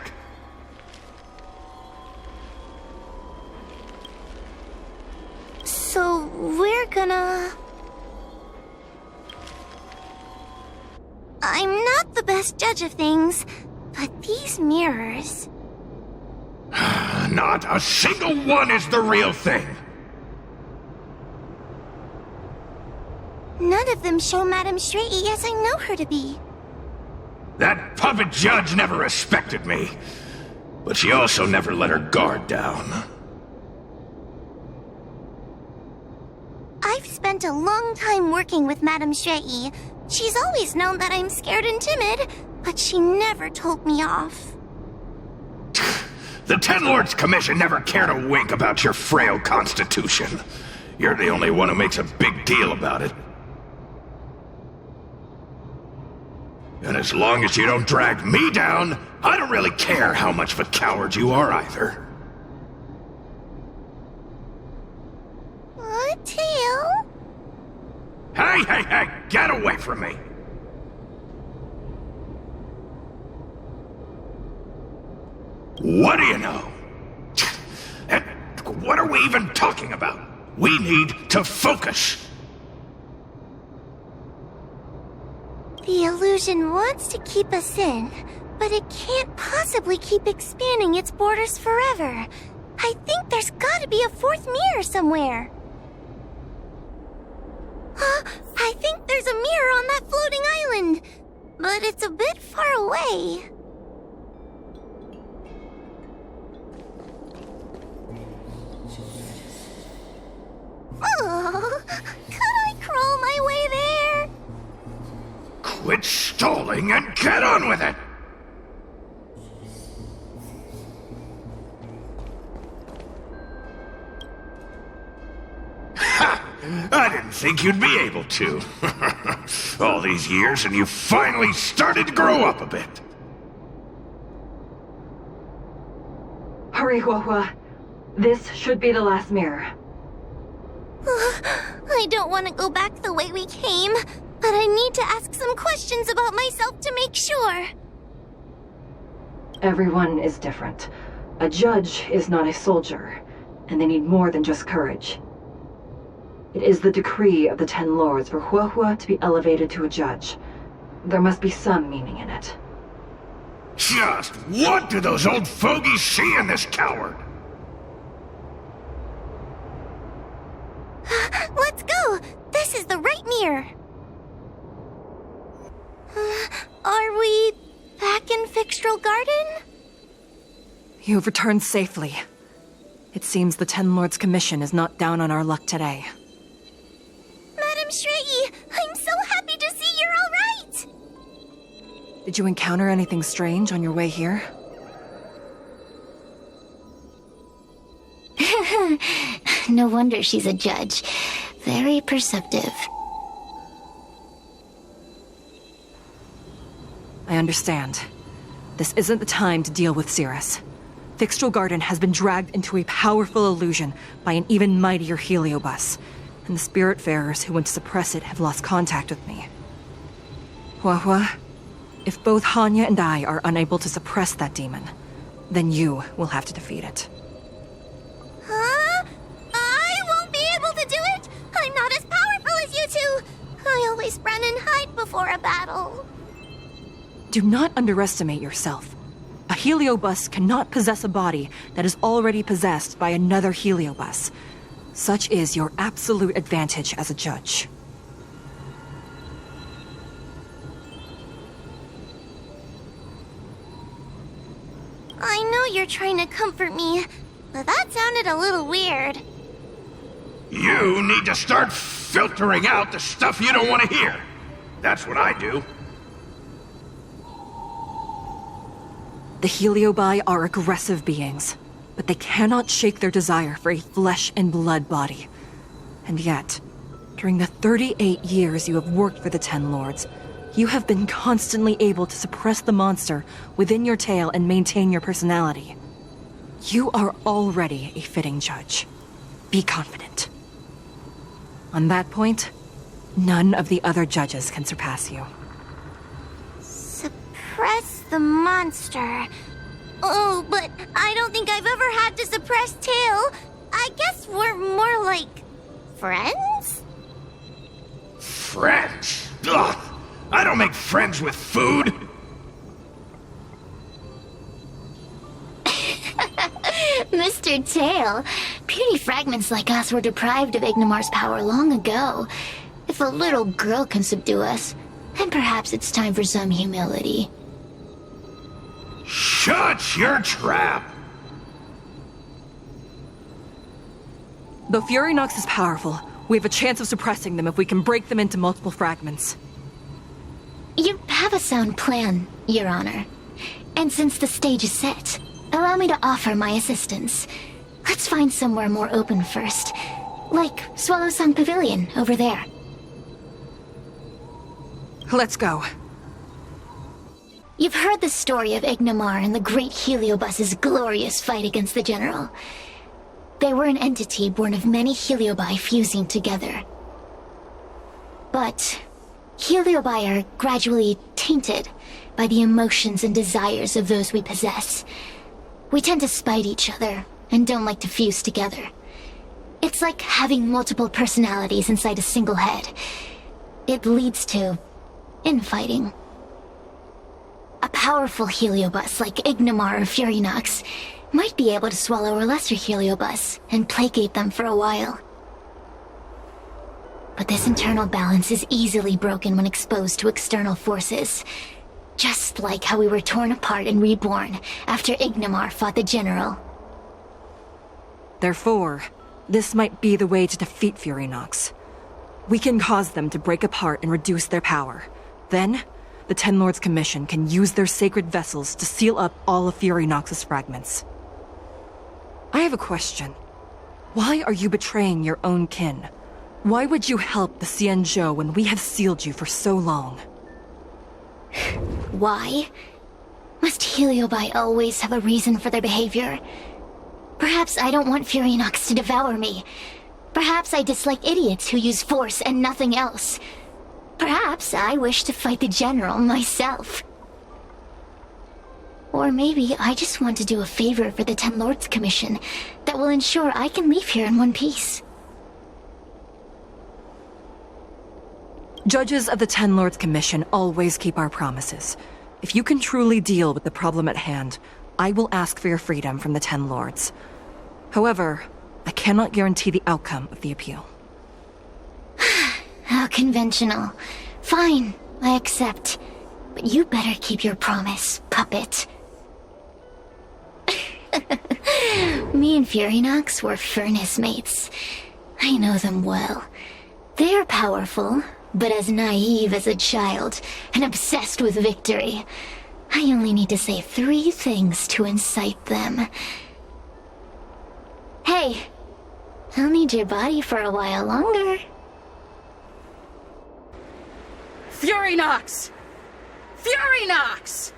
Speaker 2: So we're gonna... I'm not the best judge of things, but these mirrors...
Speaker 7: Not a single one is the real thing!
Speaker 2: None of them show Madame Shrey as I know her to be.
Speaker 7: That puppet judge never respected me, but she also never let her guard down.
Speaker 2: I've spent a long time working with Madame Shrey. She's always known that I'm scared and timid, but she never told me off.
Speaker 7: The Ten Lords Commission never cared a wink about your frail constitution. You're the only one who makes a big deal about it. And as long as you don't drag me down, I don't really care how much of a coward you are either.
Speaker 2: Tail?
Speaker 7: Hey, get away from me! What do you know? And what are we even talking about? We need to focus!
Speaker 2: The illusion wants to keep us in, but it can't possibly keep expanding its borders forever. I think there's gotta be a fourth mirror somewhere. I think there's a mirror on that floating island, but it's a bit far away. Oh, could I crawl my way there?
Speaker 7: Quit stalling and get on with it! Ha! I didn't think you'd be able to. All these years and you finally started to grow up a bit.
Speaker 6: Hurry, Hua. This should be the last mirror.
Speaker 2: I don't want to go back the way we came, but I need to ask some questions about myself to make sure.
Speaker 6: Everyone is different. A judge is not a soldier, and they need more than just courage. It is the decree of the Ten Lords for Huahua to be elevated to a judge. There must be some meaning in it.
Speaker 7: Just what do those old fogies see in this coward?
Speaker 2: Let's go! This is the right mirror. Are we back in Fixtral Garden?
Speaker 6: You have returned safely. It seems the Ten Lords' commission is not down on our luck today.
Speaker 2: Madam Shrey, I'm so happy to see you're all right!
Speaker 6: Did you encounter anything strange on your way here?
Speaker 10: No wonder she's a judge. Very perceptive.
Speaker 6: I understand. This isn't the time to deal with Cirrus. Fixtral Garden has been dragged into a powerful illusion by an even mightier heliobus, and the Spiritfarers who went to suppress it have lost contact with me. Huahua, if both Hanya and I are unable to suppress that demon, then you will have to defeat it.
Speaker 2: Huh? I won't be able to do it! I'm not as powerful as you two! I always run and hide before a battle.
Speaker 6: Do not underestimate yourself. A heliobus cannot possess a body that is already possessed by another heliobus. Such is your absolute advantage as a judge.
Speaker 2: I know you're trying to comfort me, but that sounded a little weird.
Speaker 7: You need to start filtering out the stuff you don't want to hear. That's what I do.
Speaker 6: The Heliobi are aggressive beings, but they cannot shake their desire for a flesh and blood body. And yet, during the 38 years you have worked for the Ten Lords, you have been constantly able to suppress the monster within your tail and maintain your personality. You are already a fitting judge. Be confident. On that point, none of the other judges can surpass you.
Speaker 2: Suppress the monster. Oh, but I don't think I've ever had to suppress Tail. I guess we're more like friends?
Speaker 7: Friends? Ugh! I don't make friends with food!
Speaker 10: Mr. Tail, puny fragments like us were deprived of Ignimar's power long ago. If a little girl can subdue us, then perhaps it's time for some humility.
Speaker 7: Shut your trap!
Speaker 6: Though Furynox is powerful, we have a chance of suppressing them if we can break them into multiple fragments.
Speaker 10: You have a sound plan, Your Honor. And since the stage is set, allow me to offer my assistance. Let's find somewhere more open first. Like Swallow Song Pavilion, over there.
Speaker 6: Let's go.
Speaker 10: You've heard the story of Ignimar and the great Heliobus's glorious fight against the General. They were an entity born of many Heliobi fusing together. But Heliobi are gradually tainted by the emotions and desires of those we possess. We tend to spite each other and don't like to fuse together. It's like having multiple personalities inside a single head. It leads to infighting. A powerful Heliobus like Ignimar or Furynox might be able to swallow a lesser Heliobus and placate them for a while. But this internal balance is easily broken when exposed to external forces. Just like how we were torn apart and reborn after Ignimar fought the General.
Speaker 6: Therefore, this might be the way to defeat Furynox. We can cause them to break apart and reduce their power. Then, the Ten Lords Commission can use their sacred vessels to seal up all of Furynox's fragments. I have a question. Why are you betraying your own kin? Why would you help the Xianzhou when we have sealed you for so long?
Speaker 10: Why? Must Heliobi always have a reason for their behavior? Perhaps I don't want Furinox to devour me. Perhaps I dislike idiots who use force and nothing else. Perhaps I wish to fight the General myself. Or maybe I just want to do a favor for the Ten Lords Commission that will ensure I can leave here in one piece.
Speaker 6: Judges of the Ten Lords Commission always keep our promises. If you can truly deal with the problem at hand, I will ask for your freedom from the Ten Lords. However, I cannot guarantee the outcome of the appeal.
Speaker 10: How conventional. Fine, I accept. But you better keep your promise, puppet. Me and Furinox were furnace mates. I know them well. They're powerful, but as naive as a child, and obsessed with victory. I only need to say 3 things to incite them. Hey, I'll need your body for a while longer.
Speaker 8: Furinox! Furinox!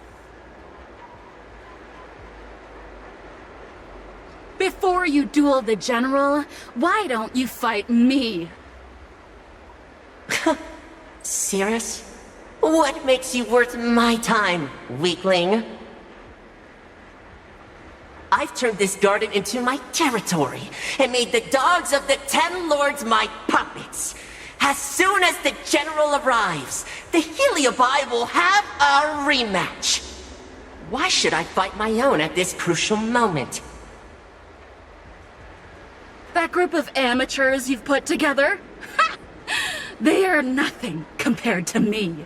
Speaker 8: Before you duel the General, why don't you fight me?
Speaker 11: Serious? What makes you worth my time, weakling? I've turned this garden into my territory and made the dogs of the Ten Lords my puppets. As soon as the General arrives, the Heliobi will have a rematch. Why should I fight my own at this crucial moment?
Speaker 8: That group of amateurs you've put together? Ha! They are nothing compared to me.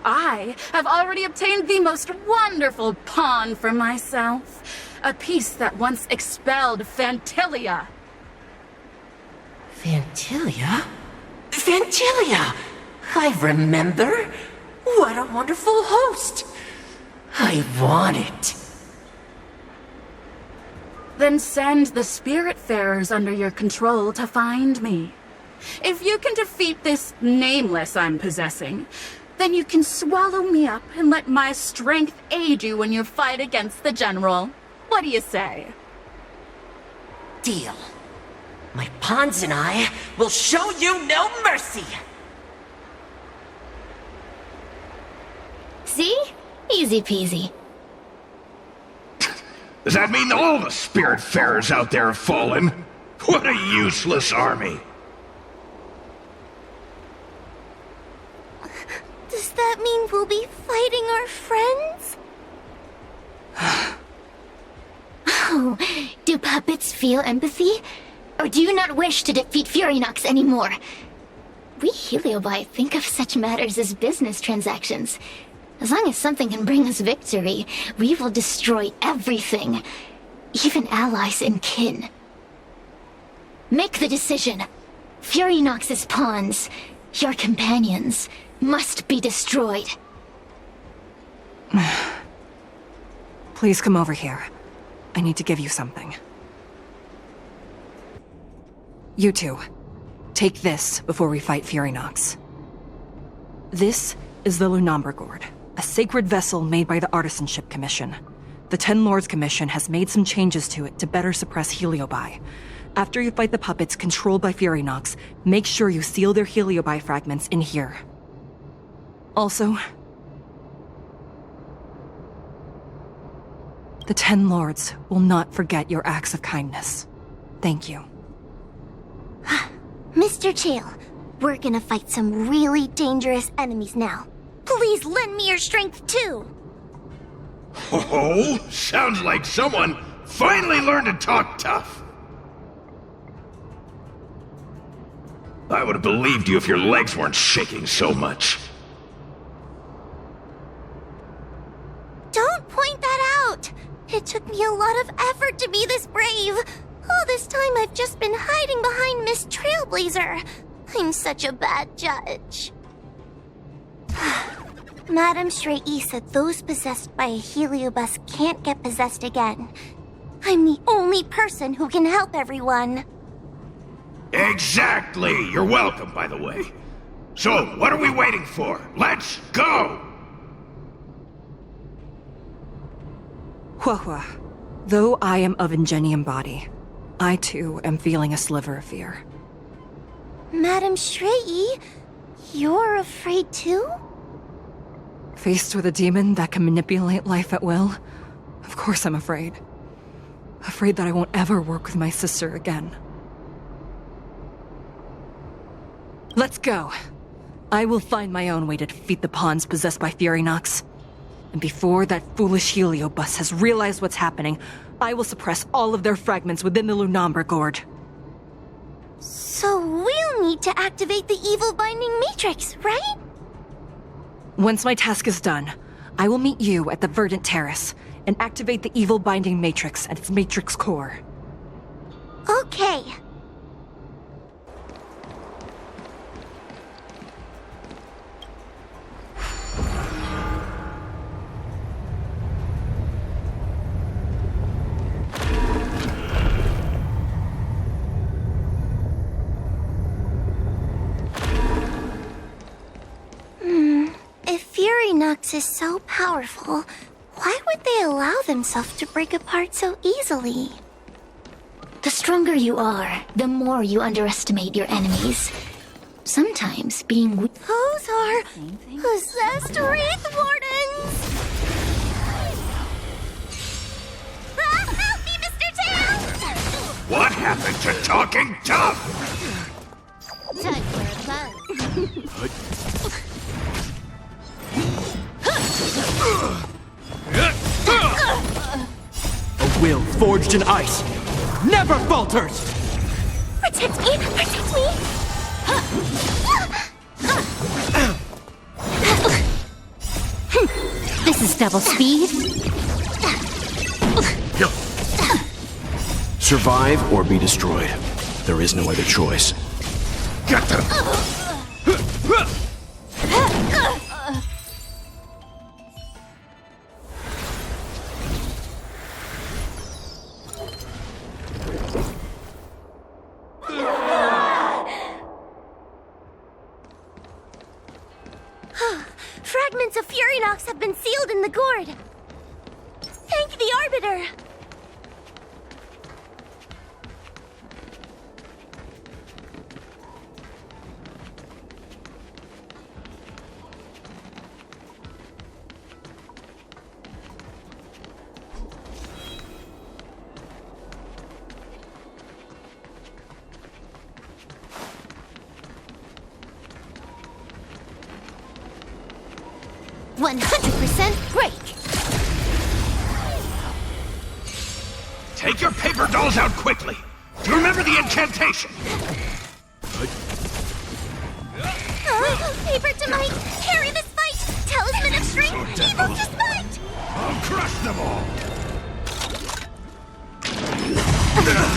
Speaker 8: I have already obtained the most wonderful pawn for myself. A piece that once expelled Fantilia.
Speaker 11: Fantilia? Fantilia! I remember. What a wonderful host. I want it.
Speaker 8: Then send the Spiritfarers under your control to find me. If you can defeat this nameless I'm possessing, then you can swallow me up and let my strength aid you in your fight against the General. What do you say?
Speaker 11: Deal. My pawns and I will show you no mercy!
Speaker 10: See? Easy peasy.
Speaker 7: Does that mean all the Spiritfarers out there have fallen? What a useless army!
Speaker 2: Does that mean we'll be fighting our friends?
Speaker 10: Oh, do puppets feel empathy? Or do you not wish to defeat Furinox anymore? We Heliobi think of such matters as business transactions. As long as something can bring us victory, we will destroy everything. Even allies and kin. Make the decision. Furinox's pawns, your companions, must be destroyed.
Speaker 6: Please come over here. I need to give you something. You two, take this before we fight Furinox. This is the Lunambra Gourd, a sacred vessel made by the Artisanship Commission. The Ten Lords Commission has made some changes to it to better suppress Heliobi. After you fight the puppets controlled by Furinox, make sure you seal their Heliobi fragments in here. Also, the Ten Lords will not forget your acts of kindness. Thank you.
Speaker 2: Mr. Chael, we're gonna fight some really dangerous enemies now. Please lend me your strength too!
Speaker 7: Oh, sounds like someone finally learned to talk tough. I would have believed you if your legs weren't shaking so much.
Speaker 2: Don't point that out! It took me a lot of effort to be this brave. All this time I've just been hiding behind Miss Trailblazer. I'm such a bad judge. Madame Straight-E said those possessed by a Heliobus can't get possessed again. I'm the only person who can help everyone.
Speaker 7: Exactly! You're welcome, by the way. So, what are we waiting for? Let's go!
Speaker 6: Huahua, Though I am of Ingenium body, I too am feeling a sliver of fear.
Speaker 10: Madam Shrei, you're afraid too?
Speaker 6: Faced with a demon that can manipulate life at will, of course I'm afraid. Afraid that I won't ever work with my sister again. Let's go. I will find my own way to defeat the pawns possessed by Furynox. And before that foolish Heliobus has realized what's happening, I will suppress all of their fragments within the Lunambra Gourd.
Speaker 10: So we'll need to activate the evil binding matrix, right?
Speaker 6: Once my task is done, I will meet you at the Verdant Terrace and activate the evil binding matrix at its matrix core.
Speaker 10: Okay. If Furynox is so powerful, why would they allow themselves to break apart so easily? The stronger you are, the more you underestimate your enemies. Sometimes being weak. Those are possessed Wraith Wardens! Help me, Mr. Tails!
Speaker 7: What happened to talking tough?
Speaker 10: Time for a buzz.
Speaker 4: A will forged in ice never falters!
Speaker 10: Protect me! Protect me! This is double speed.
Speaker 4: Survive or be destroyed. There is no other choice.
Speaker 7: Get them!
Speaker 10: Fragments of Furynox have been sealed in the gourd. Thank the Arbiter. 100% break!
Speaker 7: Take your paper dolls out quickly! Do you remember the incantation?
Speaker 10: Paper to might! Carry this fight! Talisman of strength! Evil despite!
Speaker 7: I'll crush them all!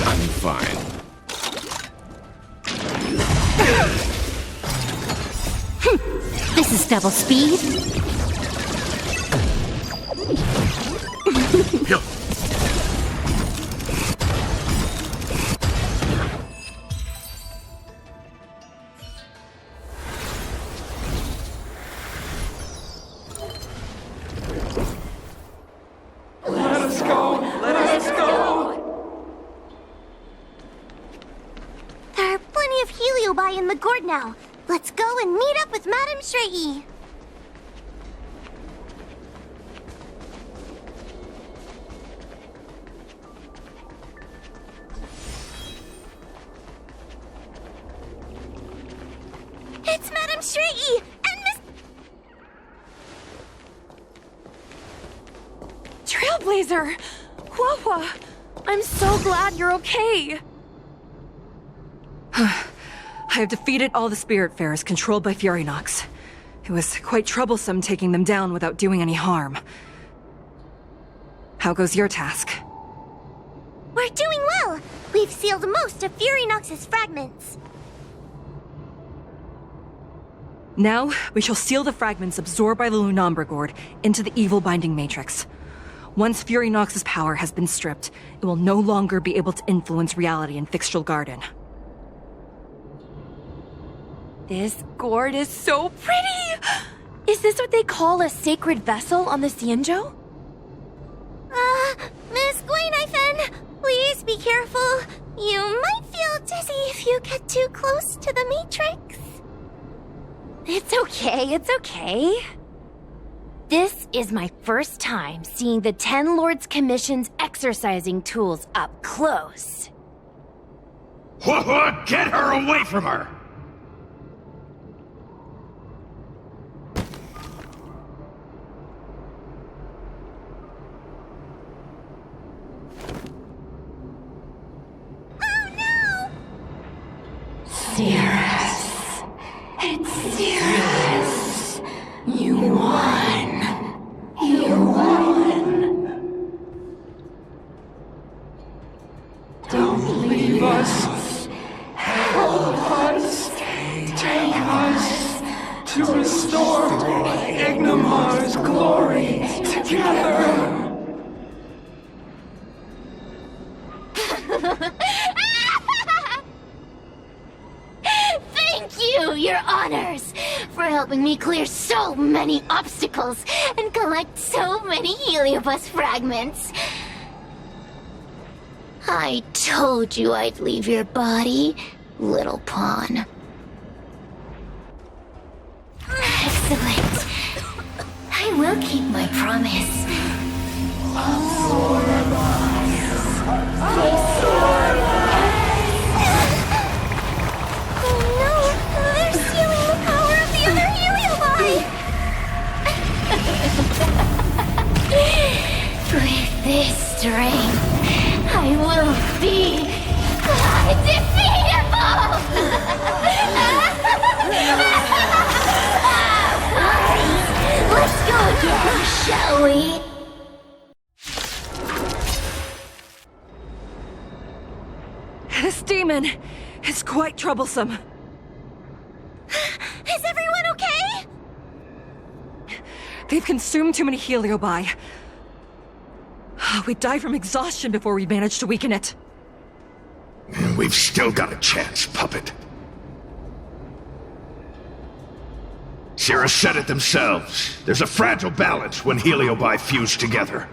Speaker 4: I'm fine.
Speaker 10: This is double speed.
Speaker 7: Let us go! Let us go!
Speaker 10: There are plenty of heliobi in the gourd now. Let's go and meet up with Madame Shrei. It's Madame Shrei and Miss...
Speaker 1: Trailblazer! Wawa! I'm so glad you're okay!
Speaker 6: I have defeated all the Spiritfarers controlled by Furynox. It was quite troublesome taking them down without doing any harm. How goes your task?
Speaker 10: We're doing well! We've sealed most of Furynox's fragments.
Speaker 6: Now, we shall seal the fragments absorbed by the Lunambra Gourd into the evil binding matrix. Once Furynox's power has been stripped, it will no longer be able to influence reality in Fixtral Garden.
Speaker 1: This gourd is so pretty! Is this what they call a sacred vessel on the Xianzhou?
Speaker 10: Miss Gwen, I
Speaker 2: You might feel dizzy if you get too close to the Matrix.
Speaker 1: It's okay, it's okay. This is my first time seeing the Ten Lords Commission's exercising tools up close.
Speaker 7: What? Get her away from her!
Speaker 2: Cirrus. It's Cirrus. You won. You won.
Speaker 12: Don't leave us. Help us. Take us to restore Ignimar's glory together.
Speaker 10: Thank you, Your Honors, for helping me clear so many obstacles and collect so many Heliobus fragments. I told you I'd leave your body, little pawn. Excellent. I will keep my promise.
Speaker 2: Oh no! They're stealing the power of the other Heliobi!
Speaker 10: With this strength, I will be undefeatable! Let's go again, shall we?
Speaker 6: This demon is quite troublesome.
Speaker 2: Is everyone okay?
Speaker 6: They've consumed too many Heliobi. We'd die from exhaustion before we managed to weaken it.
Speaker 7: And we've still got a chance, puppet. Cirrus said it themselves. There's a fragile balance when Heliobi fuse together.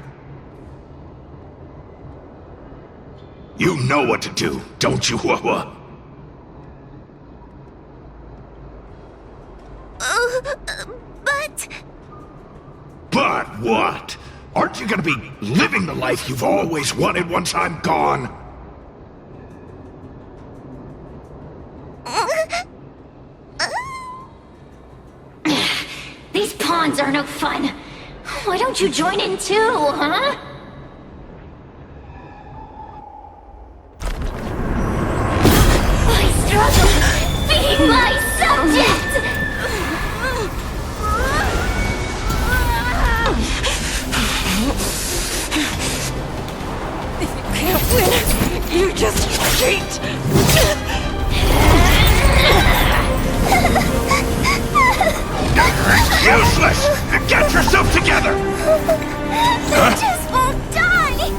Speaker 7: You know what to do, don't you, Wawa?
Speaker 2: But...
Speaker 7: But what? Aren't you gonna be living the life you've always wanted once I'm gone?
Speaker 10: These pawns are no fun. Why don't you join in too, huh? I struggle being my subject!
Speaker 6: If you can't win, you just cheat!
Speaker 7: Useless! Get yourself together!
Speaker 2: They just won't die!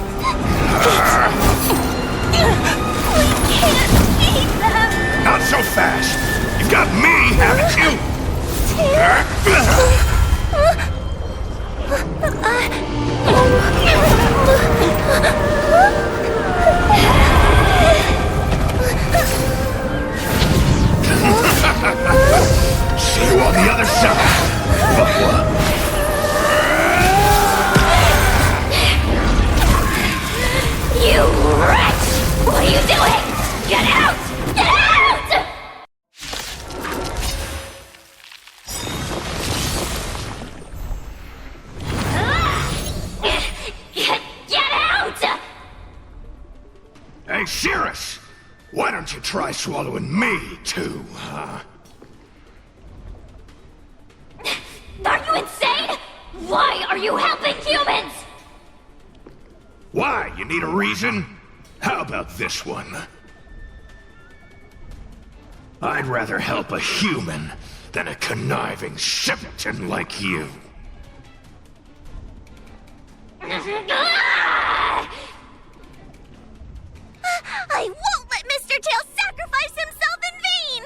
Speaker 2: We can't beat them!
Speaker 7: Not so fast! You've got me, haven't you? See you on the other side!
Speaker 10: You wretch! What are you doing? Get out! Get out! Get out!
Speaker 7: Hey, Cirrus! Why don't you try swallowing me, too, huh?
Speaker 10: Are you insane? Why are you helping humans?
Speaker 7: Why? You need a reason? How about this one? I'd rather help a human than a conniving simpleton like you.
Speaker 2: I won't let Mr. Tail sacrifice himself in vain!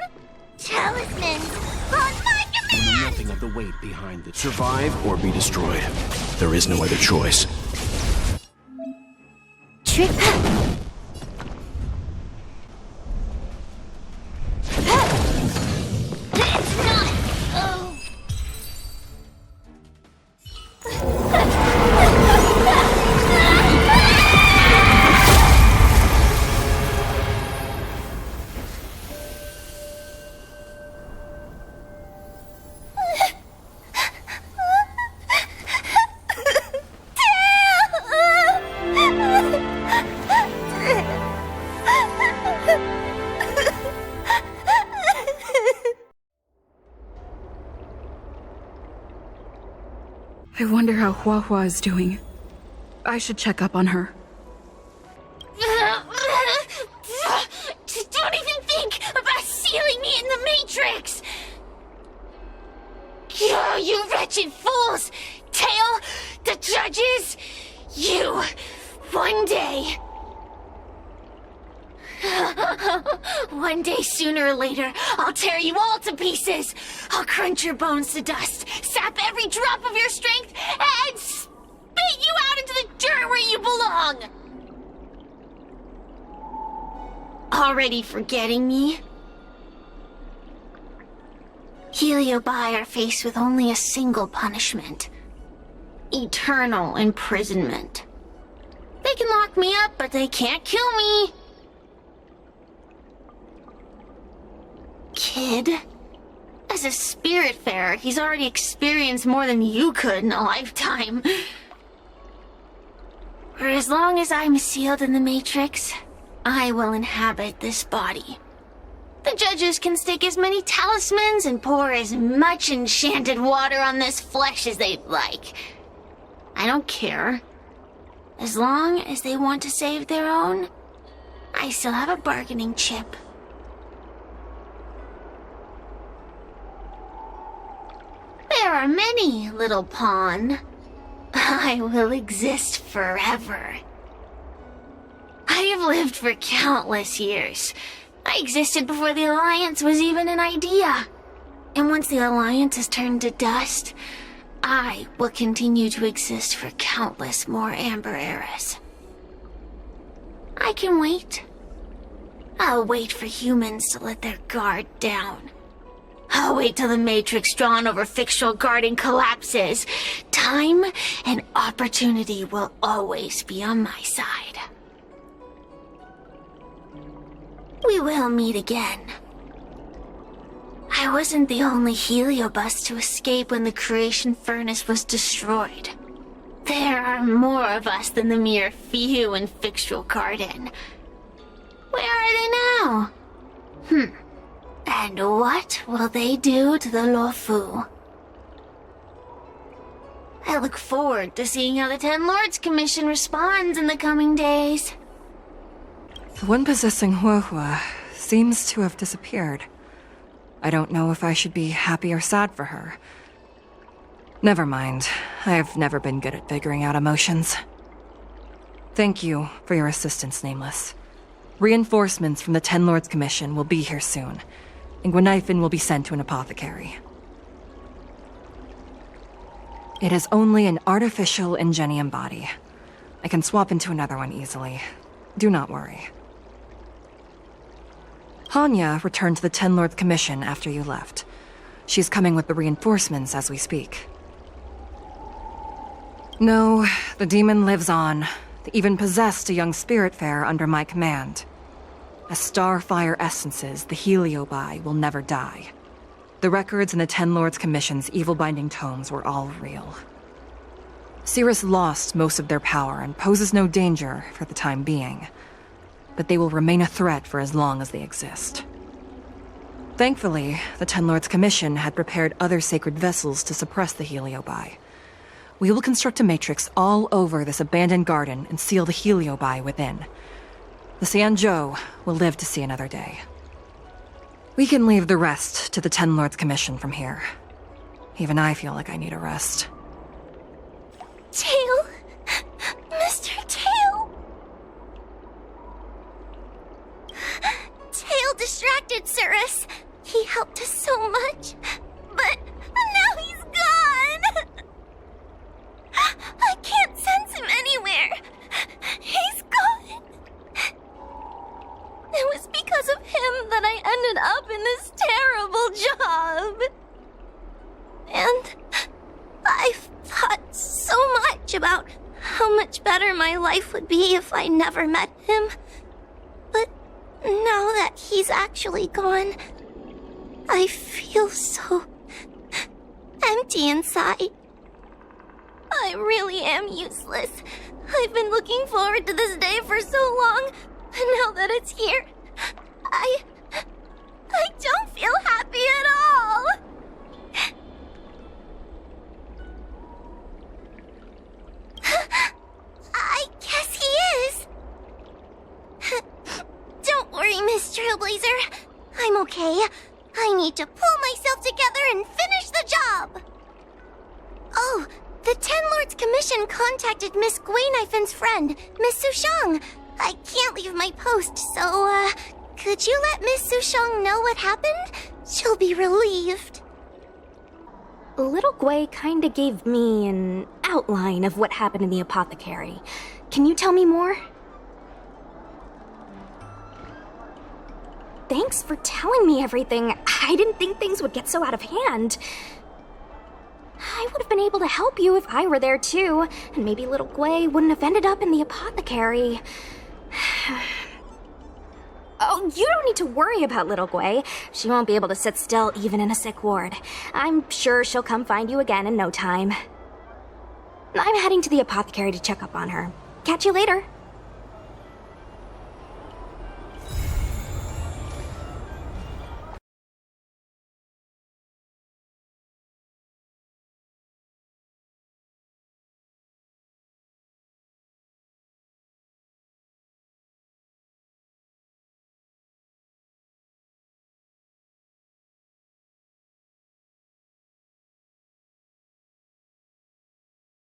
Speaker 2: Talismans, on my command!
Speaker 4: Nothing of the weight behind it. Survive or be destroyed. There is no other choice.
Speaker 10: Trick.
Speaker 8: I wonder how Hua Hua is doing. I should check up on her.
Speaker 2: Don't even think about sealing me in the Matrix! You wretched fools! Tail, the judges, you, one day... One day, sooner or later, I'll tear you all to pieces! I'll crunch your bones to dust, sap every drop of your strength, and spit you out into the dirt where you belong! Already forgetting me? Heliobi are faced with only a single punishment. Eternal imprisonment. They can lock me up, but they can't kill me. Kid? As a spiritfarer, he's already experienced more than you could in a lifetime. For as long as I'm sealed in the Matrix, I will inhabit this body. The judges can stick as many talismans and pour as much enchanted water on this flesh as they'd like. I don't care. As long as they want to save their own, I still have a bargaining chip. There are many, little pawn. I will exist forever. I have lived for countless years. I existed before the Alliance was even an idea. And once the Alliance has turned to dust, I will continue to exist for countless more Amber eras. I can wait. I'll wait for humans to let their guard down. I'll wait till the Matrix drawn over Fictional Garden collapses. Time and opportunity will always be on my side. We will meet again. I wasn't the only Heliobus to escape when the creation furnace was destroyed. There are more of us than the mere few in Fictional Garden. Where are they now? And what will they do to the Luofu? I look forward to seeing how the Ten Lords Commission responds in the coming days.
Speaker 6: The one possessing Hua Hua seems to have disappeared. I don't know if I should be happy or sad for her. Never mind. I've never been good at figuring out emotions. Thank you for your assistance, Nameless. Reinforcements from the Ten Lords Commission will be here soon, and Gwenifin will be sent to an apothecary. It is only an artificial Ingenium body. I can swap into another one easily. Do not worry. Hanya returned to the Ten Lords Commission after you left. She's coming with the reinforcements as we speak. No, the demon lives on. They even possessed a young spiritfarer under my command. As starfire essences, the Heliobi will never die. The records in the Ten Lords Commission's evil-binding tomes were all real. Cirrus lost most of their power and poses no danger for the time being, but they will remain a threat for as long as they exist. Thankfully, the Ten Lords Commission had prepared other sacred vessels to suppress the Heliobi. We will construct a matrix all over this abandoned garden and seal the Heliobi within. The Xianzhou will live to see another day. We can leave the rest to the Ten Lords Commission from here. Even I feel like I need a rest.
Speaker 2: Tail! Mr. Tail! Tail distracted Cirrus. He helped us so much, but now he's gone! I can't sense him anywhere. He's gone. It was because of him that I ended up in this terrible job. And I've thought so much about how much better my life would be if I never met him. But now that he's actually gone, I feel so empty inside. I really am useless. I've been looking forward to this day for so long, and now that it's here, I don't feel happy at all. Okay, I need to pull myself together and finish the job! Oh, the Ten Lords Commission contacted Miss Guinaifin's friend, Miss Sushang. I can't leave my post, so, could you let Miss Sushang know what happened? She'll be relieved.
Speaker 13: Little Gui kinda gave me an outline of what happened in the apothecary. Can you tell me more? Thanks for telling me everything. I didn't think things would get so out of hand. I would have been able to help you if I were there too, and maybe little Gui wouldn't have ended up in the apothecary. Oh, you don't need to worry about little Gui. She won't be able to sit still even in a sick ward. I'm sure she'll come find you again in no time. I'm heading to the apothecary to check up on her. Catch you later.